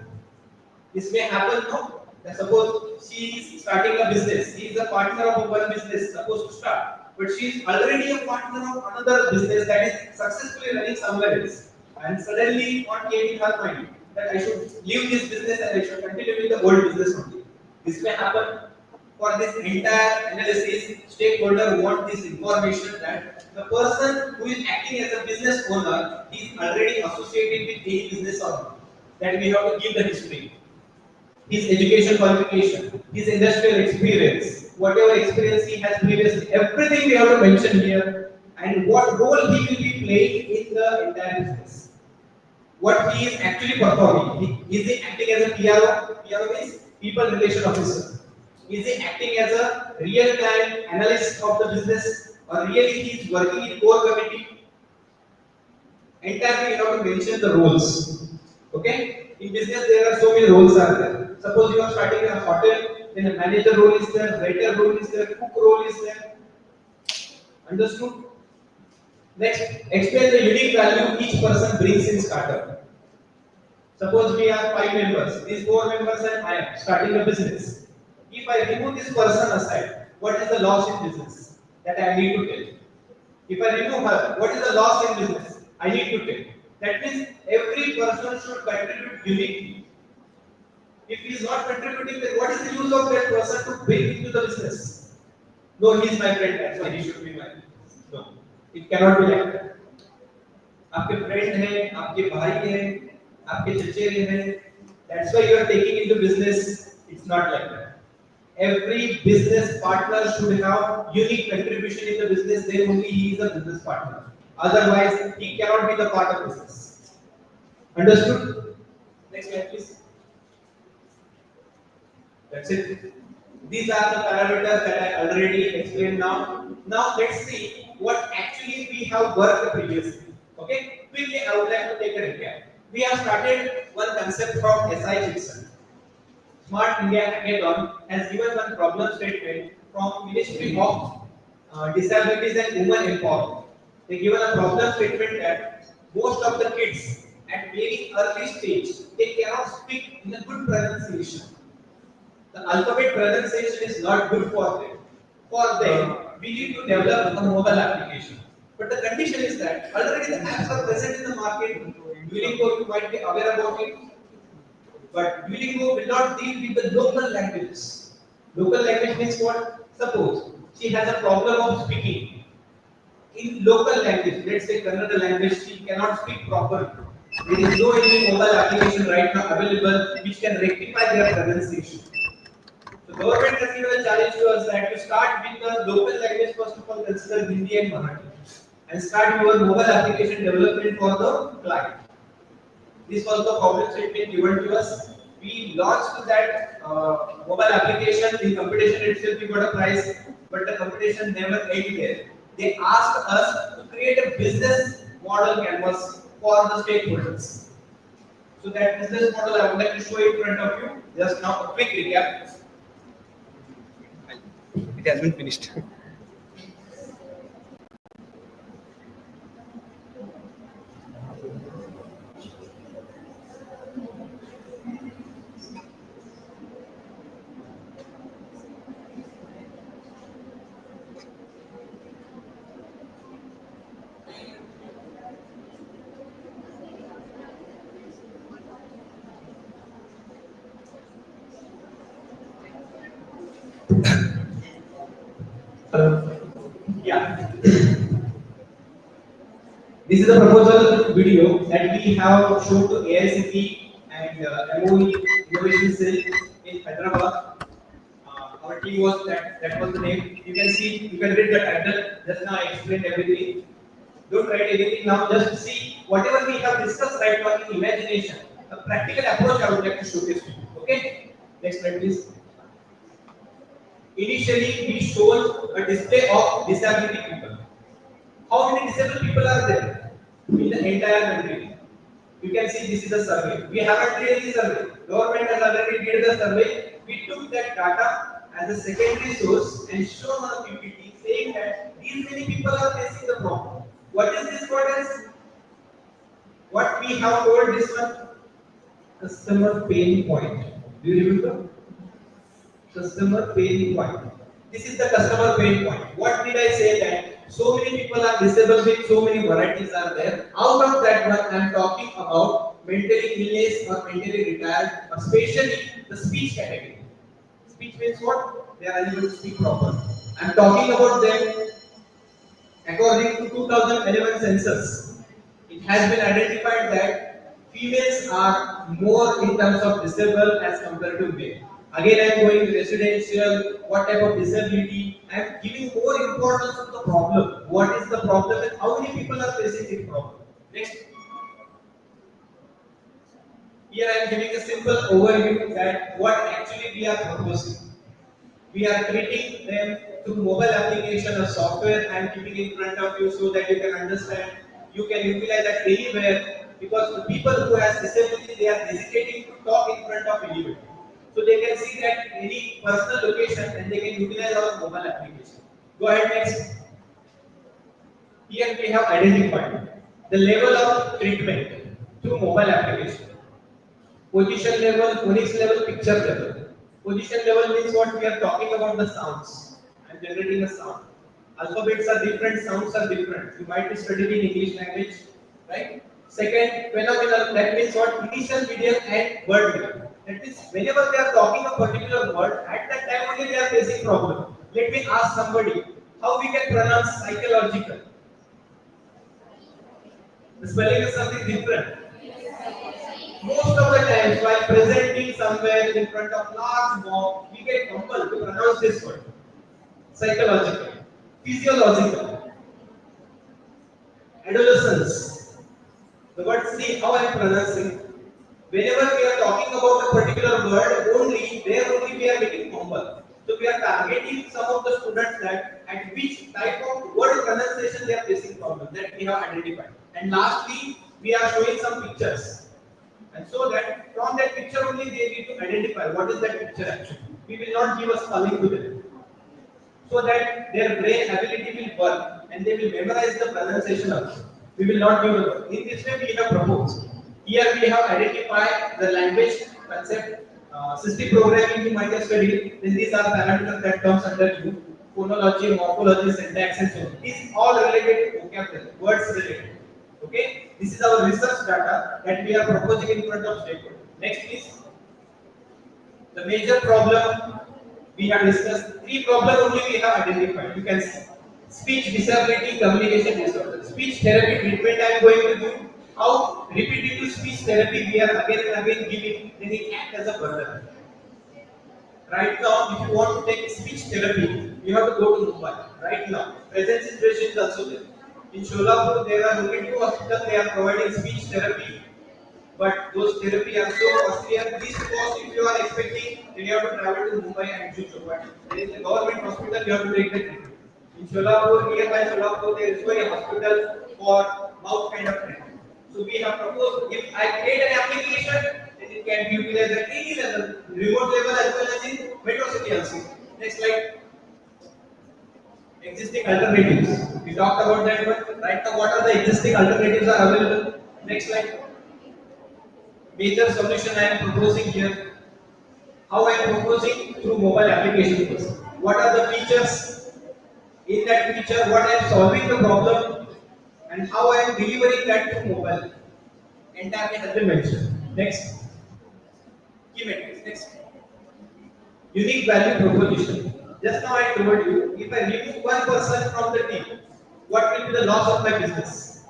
This may happen, no? That suppose she is starting a business. She is a partner of one business supposed to start. But she is already a partner of another business that is successfully running somewhere else. And suddenly what came in her mind? That I should leave this business and I should continue with the old business only. This may happen. For this entire analysis, stakeholder want this information that the person who is acting as a business owner is already associated with any business or not. That we have to give the history. His education qualification, his industrial experience, whatever experience he has previously, everything we have to mention here. and what role he will be playing in the entire business. What he is actually performing. Is he acting as a PRO? PRO means people relation officer. Is he acting as a real-time analyst of the business, or really he is working in core committee? Entirely, you have to mention the roles. Okay? In business, there are so many roles are there. Suppose you are starting a hotel, then a manager role is there, waiter role is there, cook role is there. Understood? Next, explain the unique value each person brings in startup. Suppose we are 5 members, these 4 members and I am starting a business. If I remove this person aside, what is the loss in business that I need to tell? If I remove her, what is the loss in business? I need to tell. That means every person should contribute uniquely. If he is not contributing, then what is the use of that person to bring into the business? No, he is my friend, that's why he should be my friend. No, it cannot be like that. आपके friend हैं, आपके भाई हैं, आपके चचेरे हैं. That's why you are taking into business. It's not like that. Every business partner should have unique contribution in the business. Then only he is a business partner. Otherwise, he cannot be the part of business. Understood? Next slide, please. That's it. These are the parameters that I already explained now. Now let's see what actually we have worked previously. Okay? Quickly, I would like to take a recap. We have started one concept from SSWCOE. Smart India Hackathon has given one problem statement from Ministry of Disabilities and Women Empowerment. They given a problem statement that most of the kids at very early stage they cannot speak in a good pronunciation. The alphabet pronunciation is not good for them. For them, we need to develop a mobile application. But the condition is that already the apps are present in the market. Duolingo, you might be aware about it. But Duolingo will not deal with the local languages. Local language means what? Suppose she has a problem of speaking in local language. Let's say Kannada language, she cannot speak properly. There is no any mobile application right now available which can rectify their pronunciation. The government has given a challenge to us that you start with the local language first of all, consider Hindi and Marathi, and start your mobile application development for the client. This was the problem statement given to us. We launched that mobile application in competition itself. We got a prize, but the competition never ended there. They asked us to create a business model canvas for the stakeholders. So that business model I would like to show in front of you. Just now, a quick recap. It has been finished. Yeah. This is a proposal video that we have shown to AICT and MOE Innovation Cell in Hyderabad. Our team was that was the name. You can see, you can read the title. Just now I explained everything. Don't write anything now. Just see whatever we have discussed right now in imagination. A practical approach I would like to showcase to you. Okay. Next slide, please. Initially, we showed a display of disability people. How many disabled people are there in the entire country? You can see this is a survey. We haven't did any survey. Government has already did the survey. We took that data as a secondary source and shown on a PPT saying that these many people are facing the problem. What is this word as? What we have told this one? Customer pain point. Do you remember? Customer pain point. This is the customer pain point. What did I say that so many people are disabled with so many varieties are there. Out of that one, I am talking about mentally illness or mentally retired, especially the speech category. Speech means what? They are unable to speak properly. I am talking about them according to 2011 census. It has been identified that females are more in terms of disabled as compared to male. Again, I am going residential, what type of disability. I am giving more importance to the problem. What is the problem and how many people are facing this problem. Next. Here I am giving a simple overview that what actually we are proposing. We are treating them through mobile application or software and keeping in front of you so that you can understand. You can utilize that anywhere because the people who has disability they are hesitating to talk in front of anybody. So they can see that any personal location and they can utilize our mobile application. Go ahead next. Here we have identified the level of treatment through mobile application. Position level, phonics level, picture level. Position level means what we are talking about the sounds. I am generating a sound. Alphabets are different, sounds are different. You might be studying in English language, right? Second, phenomenal, that means what initial, medium, and word level. That means whenever they are talking a particular word, at that time only they are facing problem. Let me ask somebody how we can pronounce psychological. The spelling is something different. Most of the times, while presenting somewhere in front of large mob, we get compelled to pronounce this word. Psychological, physiological, adolescence. The word see how I am pronouncing. Whenever we are talking about a particular word, only we are getting compelled. So we are targeting some of the students that at which type of word pronunciation they are facing problem that we have identified. And lastly, we are showing some pictures. And so that from that picture only they need to identify what is that picture actually. We will not give a spelling to them. So that their brain ability will work and they will memorize the pronunciation also. We will not give a word. In this way we have proposed. Here we have identified the language concept, system programming you might have studied. Then these are parameters that comes under you. Phonology, morphology, syntax and so on. These all related to vocabulary, words related. Okay, this is our research data that we are proposing in front of stakeholders. Next, please. The major problem we have discussed. Three problems only we have identified. You can see speech disability, communication disorder. Speech therapy treatment I am going to do. How repetitive speech therapy we are again and again giving, then it acts as a burden. Right now, if you want to take speech therapy, you have to go to Mumbai. Right now, present situation is also there. In Solapur, there are only two hospitals. They are providing speech therapy, but those therapy are so costly. And this cost, if you are expecting, then you have to travel to Mumbai and choose. But there is a government hospital. You have to take the treatment. In Solapur, nearby Solapur, there is a hospital for mouth kind of treatment. So we have proposed if I create an application, then it can be utilized at any level, remote level as well as in metro city also. Next slide. Existing alternatives. We talked about that one. Right now, what are the existing alternatives are available? Next slide. Major solution I am proposing here. How I am proposing through mobile application first. What are the features? In that feature, what I am solving the problem and how I am delivering that to mobile. Entirely has been mentioned. Next. Key metrics. Next. Unique value proposition. Just now I told you, if I remove one person from the team, what will be the loss of my business?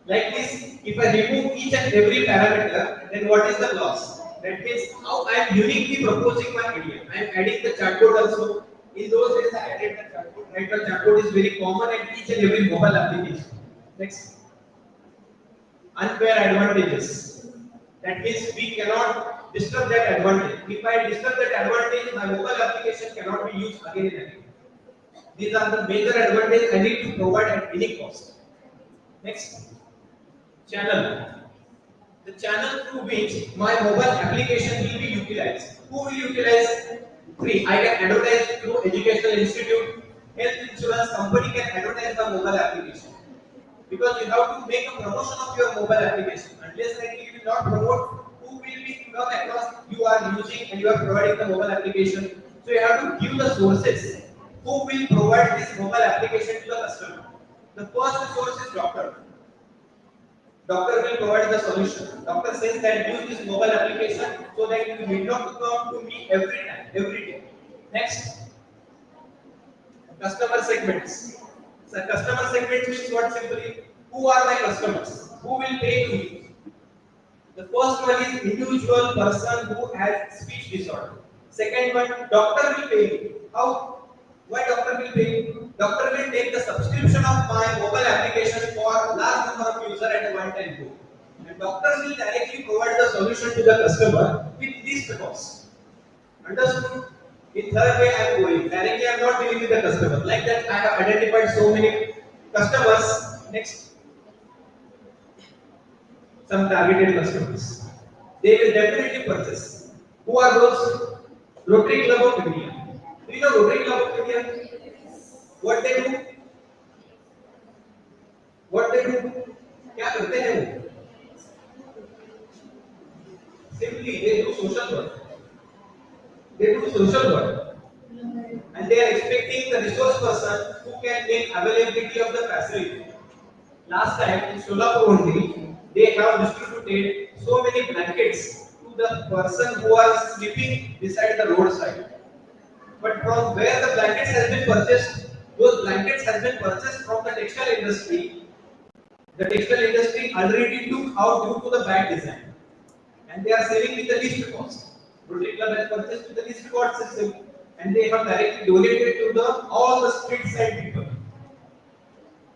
Like this, if I remove each and every parameter, then what is the loss? That means how I am uniquely proposing my idea. I am adding the chatbot also. In those days, I added the chatbot. Right now, chatbot is very common in each and every mobile application. Next. Unfair advantages. That means we cannot disturb that advantage. If I disturb that advantage, my mobile application cannot be used again and again. These are the major advantages I need to provide at any cost. Next. Channel. The channel through which my mobile application will be utilized. Who will utilize? Free. I can advertise through educational institute, health insurance company can advertise the mobile application. Because you have to make a promotion of your mobile application. Unless you will not promote, who will be come across you are using and you are providing the mobile application. So you have to give the sources. Who will provide this mobile application to the customer? The first source is doctor. Doctor will provide the solution. Doctor says that use this mobile application so that you need not to come to me every time, every day. Next, customer segments. So customer segment means what simply? Who are my customers? Who will pay to me? The first one is individual person who has speech disorder. Second one, doctor will pay. How? Why doctor will pay? Doctor will take the subscription of my mobile application for large number of users at one time go. And doctor will directly provide the solution to the customer with least cost. Understood? In third way, I am going. Directly, I am not dealing with the customer. Like that, I have identified so many customers. Next, some targeted customers. They will definitely purchase. Who are those? Rotary Club of India. Do you know Rotary Club of India? What they do? What they do? क्या करते हैं वो? Simply, they do social work. They do social work. And they are expecting the resource person who can make availability of the facility. Last time in Solapur only, they have distributed so many blankets to the person who are sleeping beside the roadside. But from where the blankets has been purchased, those blankets has been purchased from the textile industry. The textile industry already took out due to the bad design, and they are selling with the least cost. Rotary Club has purchased with the least cost system, and they have directly donated to the all the street side people.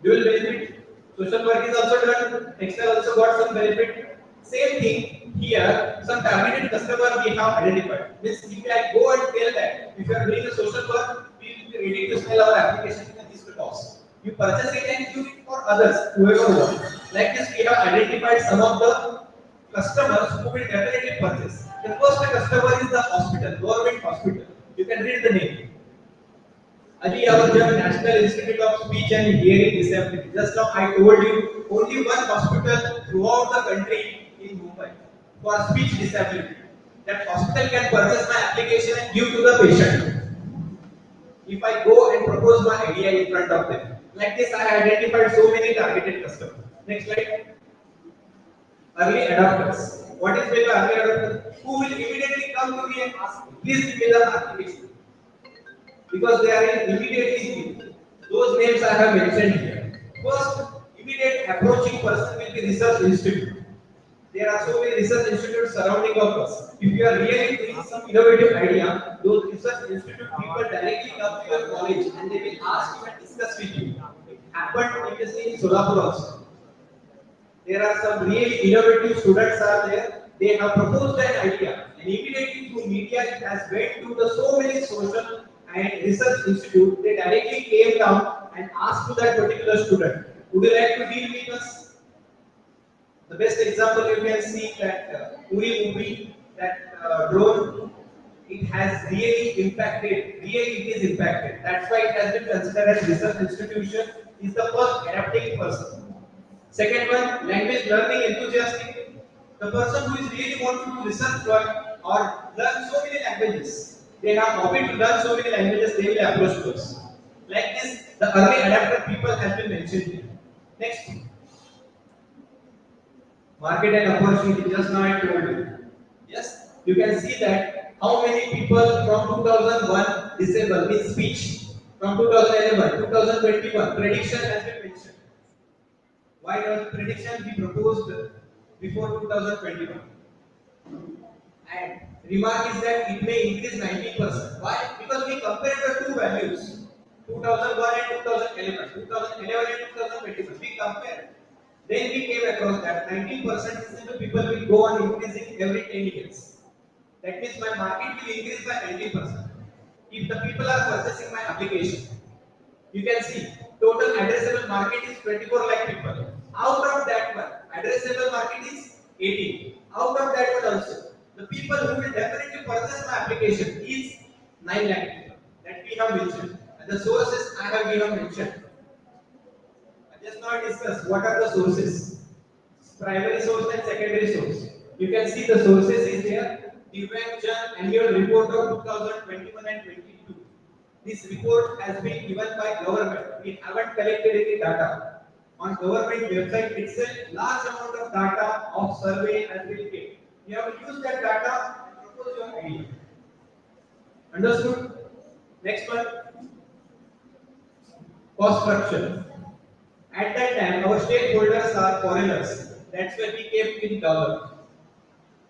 Dual benefit. Social work is also done. Textile also got some benefit. Same thing here. Some targeted customer we have identified. Means if I go and tell that if you are doing a social work, we will be ready to sell our application at this cost. You purchase it and give it for others, whoever wants. Like this, we have identified some of the customers who will definitely purchase. The first customer is the hospital, government hospital. You can read the name. Ali Awarjam National Institute of Speech and Hearing Disability. Just now I told you only one hospital throughout the country in Mumbai for speech disability. That hospital can purchase my application and give to the patient. If I go and propose my idea in front of them. Like this, I identified so many targeted customers. Next slide. Early adopters. What is meant by early adopters? Who will immediately come to me and ask me, please give me the application. Because they are in immediately need. Those names I have mentioned here. First, immediate approaching person will be research institute. There are so many research institutes surrounding of us. If you are really doing some innovative idea, those research institute people directly come to your college and they will ask you and discuss with you. It happened previously in Solapur also. There are some really innovative students are there. They have proposed an idea, and immediately through media it has went to the so many social and research institute. They directly came down and asked to that particular student, "Would you like to deal with us?" The best example you can see that Uri movie, that drone, it has really impacted. Really, it is impacted. That's why it has been considered as research institution. Is the first adapting person. Second one, language learning enthusiastic. The person who is really wanting to research work or learn so many languages. They have hobby to learn so many languages, they will approach to us. Like this, the early adapter people has been mentioned here. Next. Market and opportunity, just now I told you. Yes, you can see that how many people from 2001 disabled in speech. From 2011, 2021, prediction has been mentioned. Why does prediction be proposed before 2021? And remark is that it may increase 19%. Why? Because we compared the two values, 2001 and 2011, 2011 and 2021. We compared. Then we came across that 19% is the people will go on increasing every 10 years. That means my market will increase by 19%. If the people are purchasing my application, you can see total addressable market is 24 lakh people. Out of that one, addressable market is 18. Out of that one also, the people who will definitely purchase my application is 9 lakh people that we have mentioned. And the sources we have mentioned. Just now I discussed what are the sources. Primary source and secondary source. You can see the sources is there. Divine Jan annual report of 2021 and 22. This report has been given by government. We haven't collected any data. On government website itself, large amount of data of survey has been kept. You have to use that data and propose your idea. Understood? Next one. Cost structure. At that time, our stakeholders are foreigners. That's why we kept in dollar.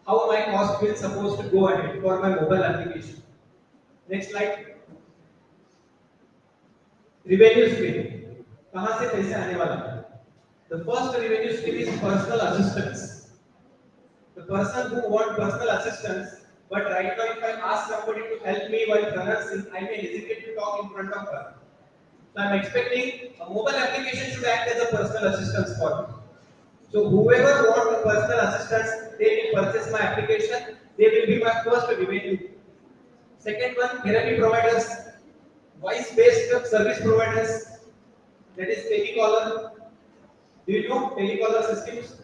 How my cost will supposed to go ahead for my mobile application. Next slide. Revenue stream. कहाँ से पैसे आने वाला है? The first revenue stream is personal assistance. The person who want personal assistance, but right now if I ask somebody to help me while pronouncing, I may hesitate to talk in front of her. So I'm expecting a mobile application should act as a personal assistance for me. So whoever want a personal assistance, they will purchase my application. They will be my first revenue. Second one, therapy providers, voice-based service providers, that is telecaller. Do you know telecaller systems?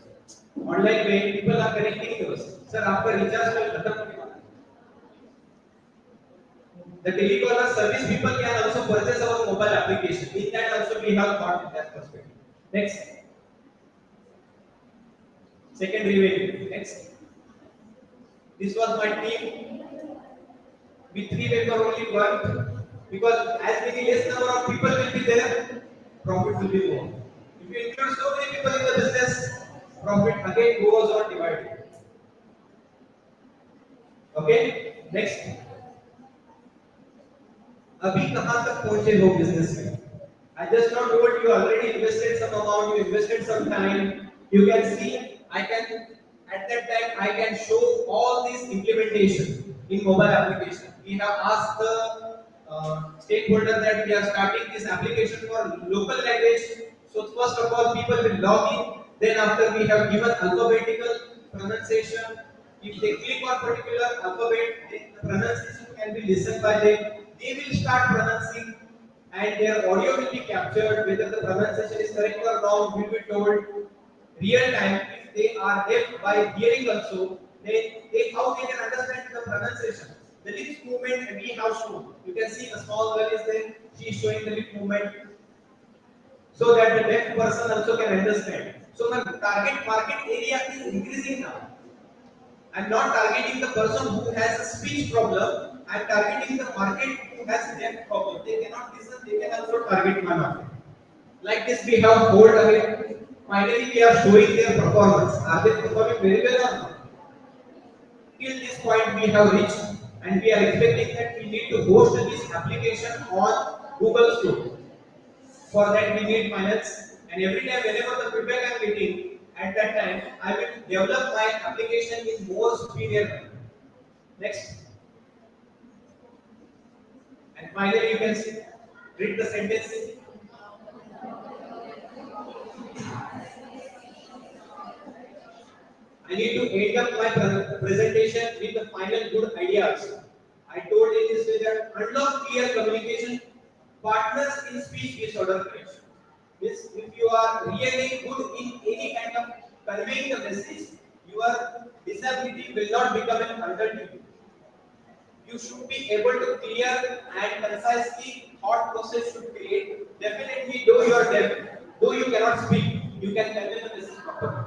Online way people are connecting to us. Sir, आपका recharge कल खत्म होने वाला है. The telecaller service people can also purchase our mobile application. In that also we have thought in that perspective. Next. Second revenue. Next. This was my team. We three member only worked because as many less number of people will be there, profit will be more. If you include so many people in the business, profit again goes on divided. Okay, next. अभी कहाँ तक पहुँचे हो business में? I just not told you already invested some amount, you invested some time. You can see, I can at that time I can show all this implementation in mobile application. We have asked the stakeholder that we are starting this application for local language. So first of all, people will log in. Then after we have given alphabetical pronunciation. If they click on particular alphabet, then the pronunciation can be listened by them. They will start pronouncing, and their audio will be captured. Whether the pronunciation is correct or wrong will be told real time. If they are deaf by hearing also, they how they can understand the pronunciation. The lips movement we have shown. You can see a small girl is there. She is showing the lip movement, so that the deaf person also can understand. So my target market area is increasing now. I'm not targeting the person who has a speech problem. I'm targeting the market who has deaf problem. They cannot listen. They can also target my market. Like this, we have hold away. Finally, we are showing their performance. Are they performing very well or not? Till this point, we have reached, and we are expecting that we need to host this application on Google Store. For that, we need finance, and every time, whenever the feedback I am getting, at that time, I will develop my application in more superior way. Next. And finally, you can see, read the sentence. I need to end up my presentation with the final good ideas. I told in this way that unlock clear communication, partners in speech disorder creation. Means if you are really good in any kind of conveying the message, your disability will not become an hurdle to you. You should be able to clear and concisely thought process should create. Definitely, though you are deaf, though you cannot speak, you can convey the message properly.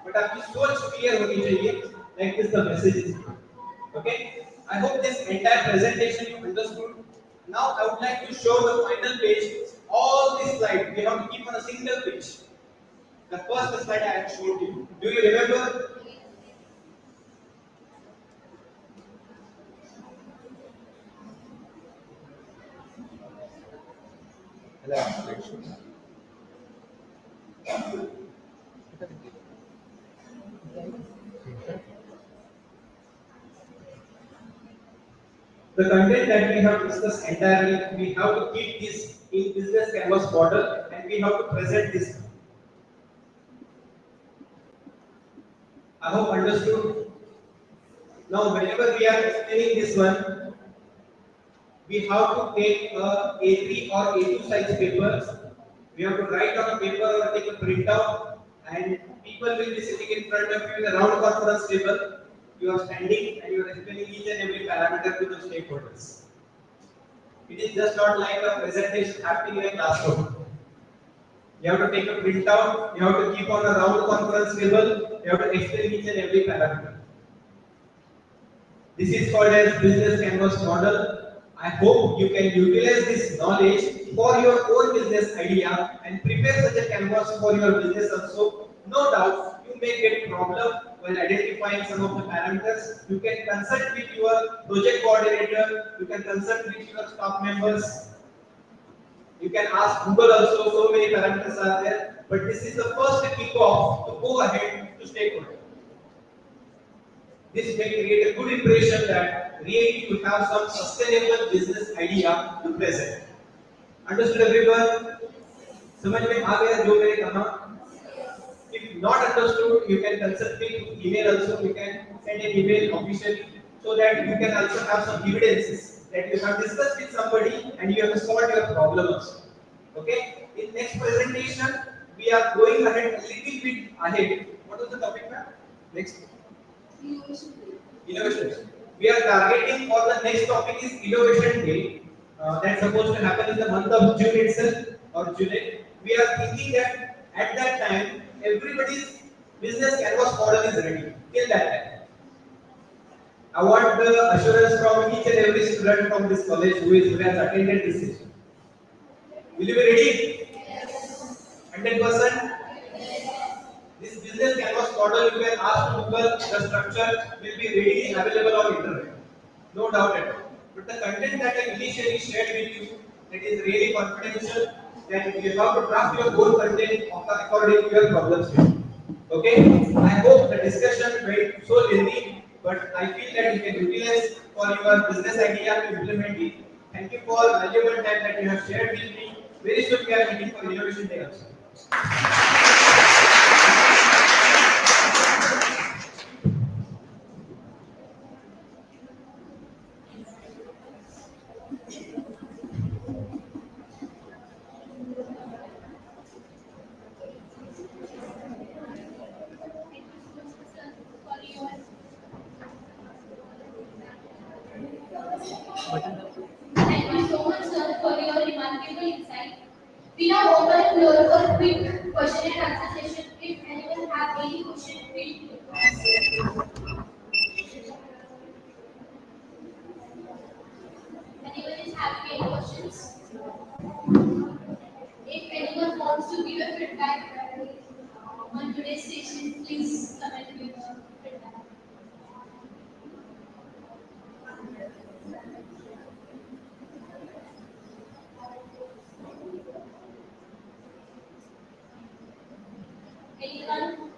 But आपकी सोच clear होनी चाहिए. Like this, the message is. Okay. I hope this entire presentation you understood. Now I would like to show the final page. All these slides we have to keep on a single page. The first slide I had showed you. Do you remember? The content that we have discussed entirely, we have to keep this in business canvas model and we have to present this. I hope understood. Now, whenever we are explaining this one, we have to take a A3 or A2 size papers. We have to write on a paper or take a printout, and people will be sitting in front of you in a round conference table. You are standing and you are explaining each and every parameter to the stakeholders. It is just not like a presentation happening in a classroom. You have to take a printout, you have to keep on a round conference table, you have to explain each and every parameter. This is called as business canvas model. I hope you can utilize this knowledge for your own business idea and prepare such a canvas for your business also. No doubt, you may get problem while identifying some of the parameters. You can consult with your project coordinator, you can consult with your staff members, you can ask Google also, so many parameters are there. But this is the first kickoff to go ahead to stakeholder. This may create a good impression that really you have some sustainable business idea to present. Understood everyone? समझ में आ गया जो मैंने कहा? If not understood, you can consult me through email also. You can send an email officially so that you can also have some evidences that you have discussed with somebody and you have solved your problems. Okay? In next presentation, we are going ahead a little bit ahead. What was the topic, ma'am? Next. Innovation. We are targeting for the next topic is Innovation Day. That's supposed to happen in the month of June itself or July. We are thinking that at that time everybody's business canvas model is ready. Till that time, I want the assurance from each and every student from this college who has attended this session. Will you be ready? 100%. This business canvas model you can ask to Google, the structure will be readily available on internet. No doubt at all. But the content that I initially shared with you, that is really confidential, then you have to draft your own content according to your problem statement. Okay? I hope the discussion went so lengthy, but I feel that you can utilize for your business idea to implement it. Thank you for valuable time that you have shared with me. Very soon we are meeting for Innovation Day also. Thank you so much, sir, for your remarkable insight. We now open the floor for a quick question and answer session. If anyone have any question, feel free to ask. Anyone is having any questions? If anyone wants to give a feedback on today's session, please comment with feedback. Anyone?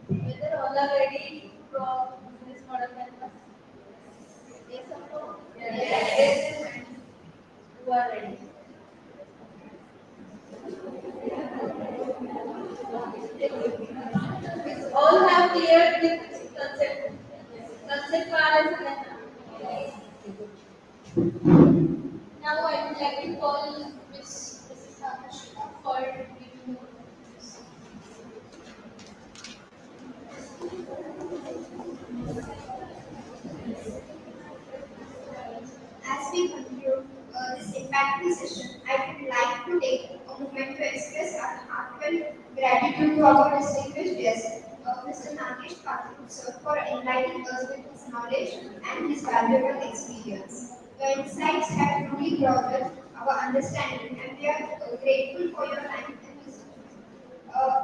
Whether all are ready from this model canvas? Yes or no? Yes. Who are ready? All have cleared the concept. Concept part is Now I would like to call Mrs. Nagesh for giving more. As we conclude this impactful session, I would like to take a moment to express our heartfelt gratitude to our distinguished guest, Mr. Nagesh Pathrut, sir, for enlightening us with his knowledge and his valuable experience. Your insights have truly broadened our understanding, and we are grateful for your time and wisdom.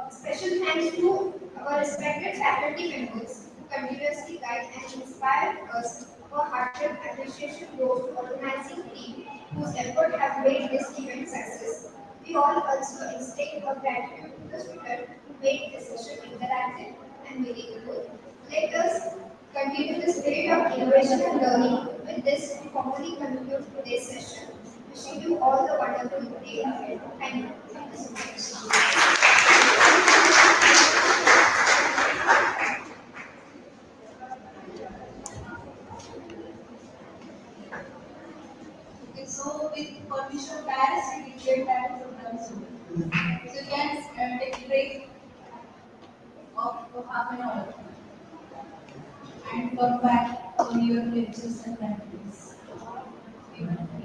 Special thanks to our respected faculty members who continuously guide and inspire us. Our heartfelt appreciation goes to organizing team whose effort have made this event success. We all also extend our gratitude to the students who made this session interactive and meaningful. Let us continue the spirit of innovation and learning. With this, we formally conclude today's session. Wishing you all the wonderful day ahead. Thank you. Thank you so much. okay. So with permission, parents, we will get that program soon. So you can take a break of half an hour and come back on your lectures and practice. Okay.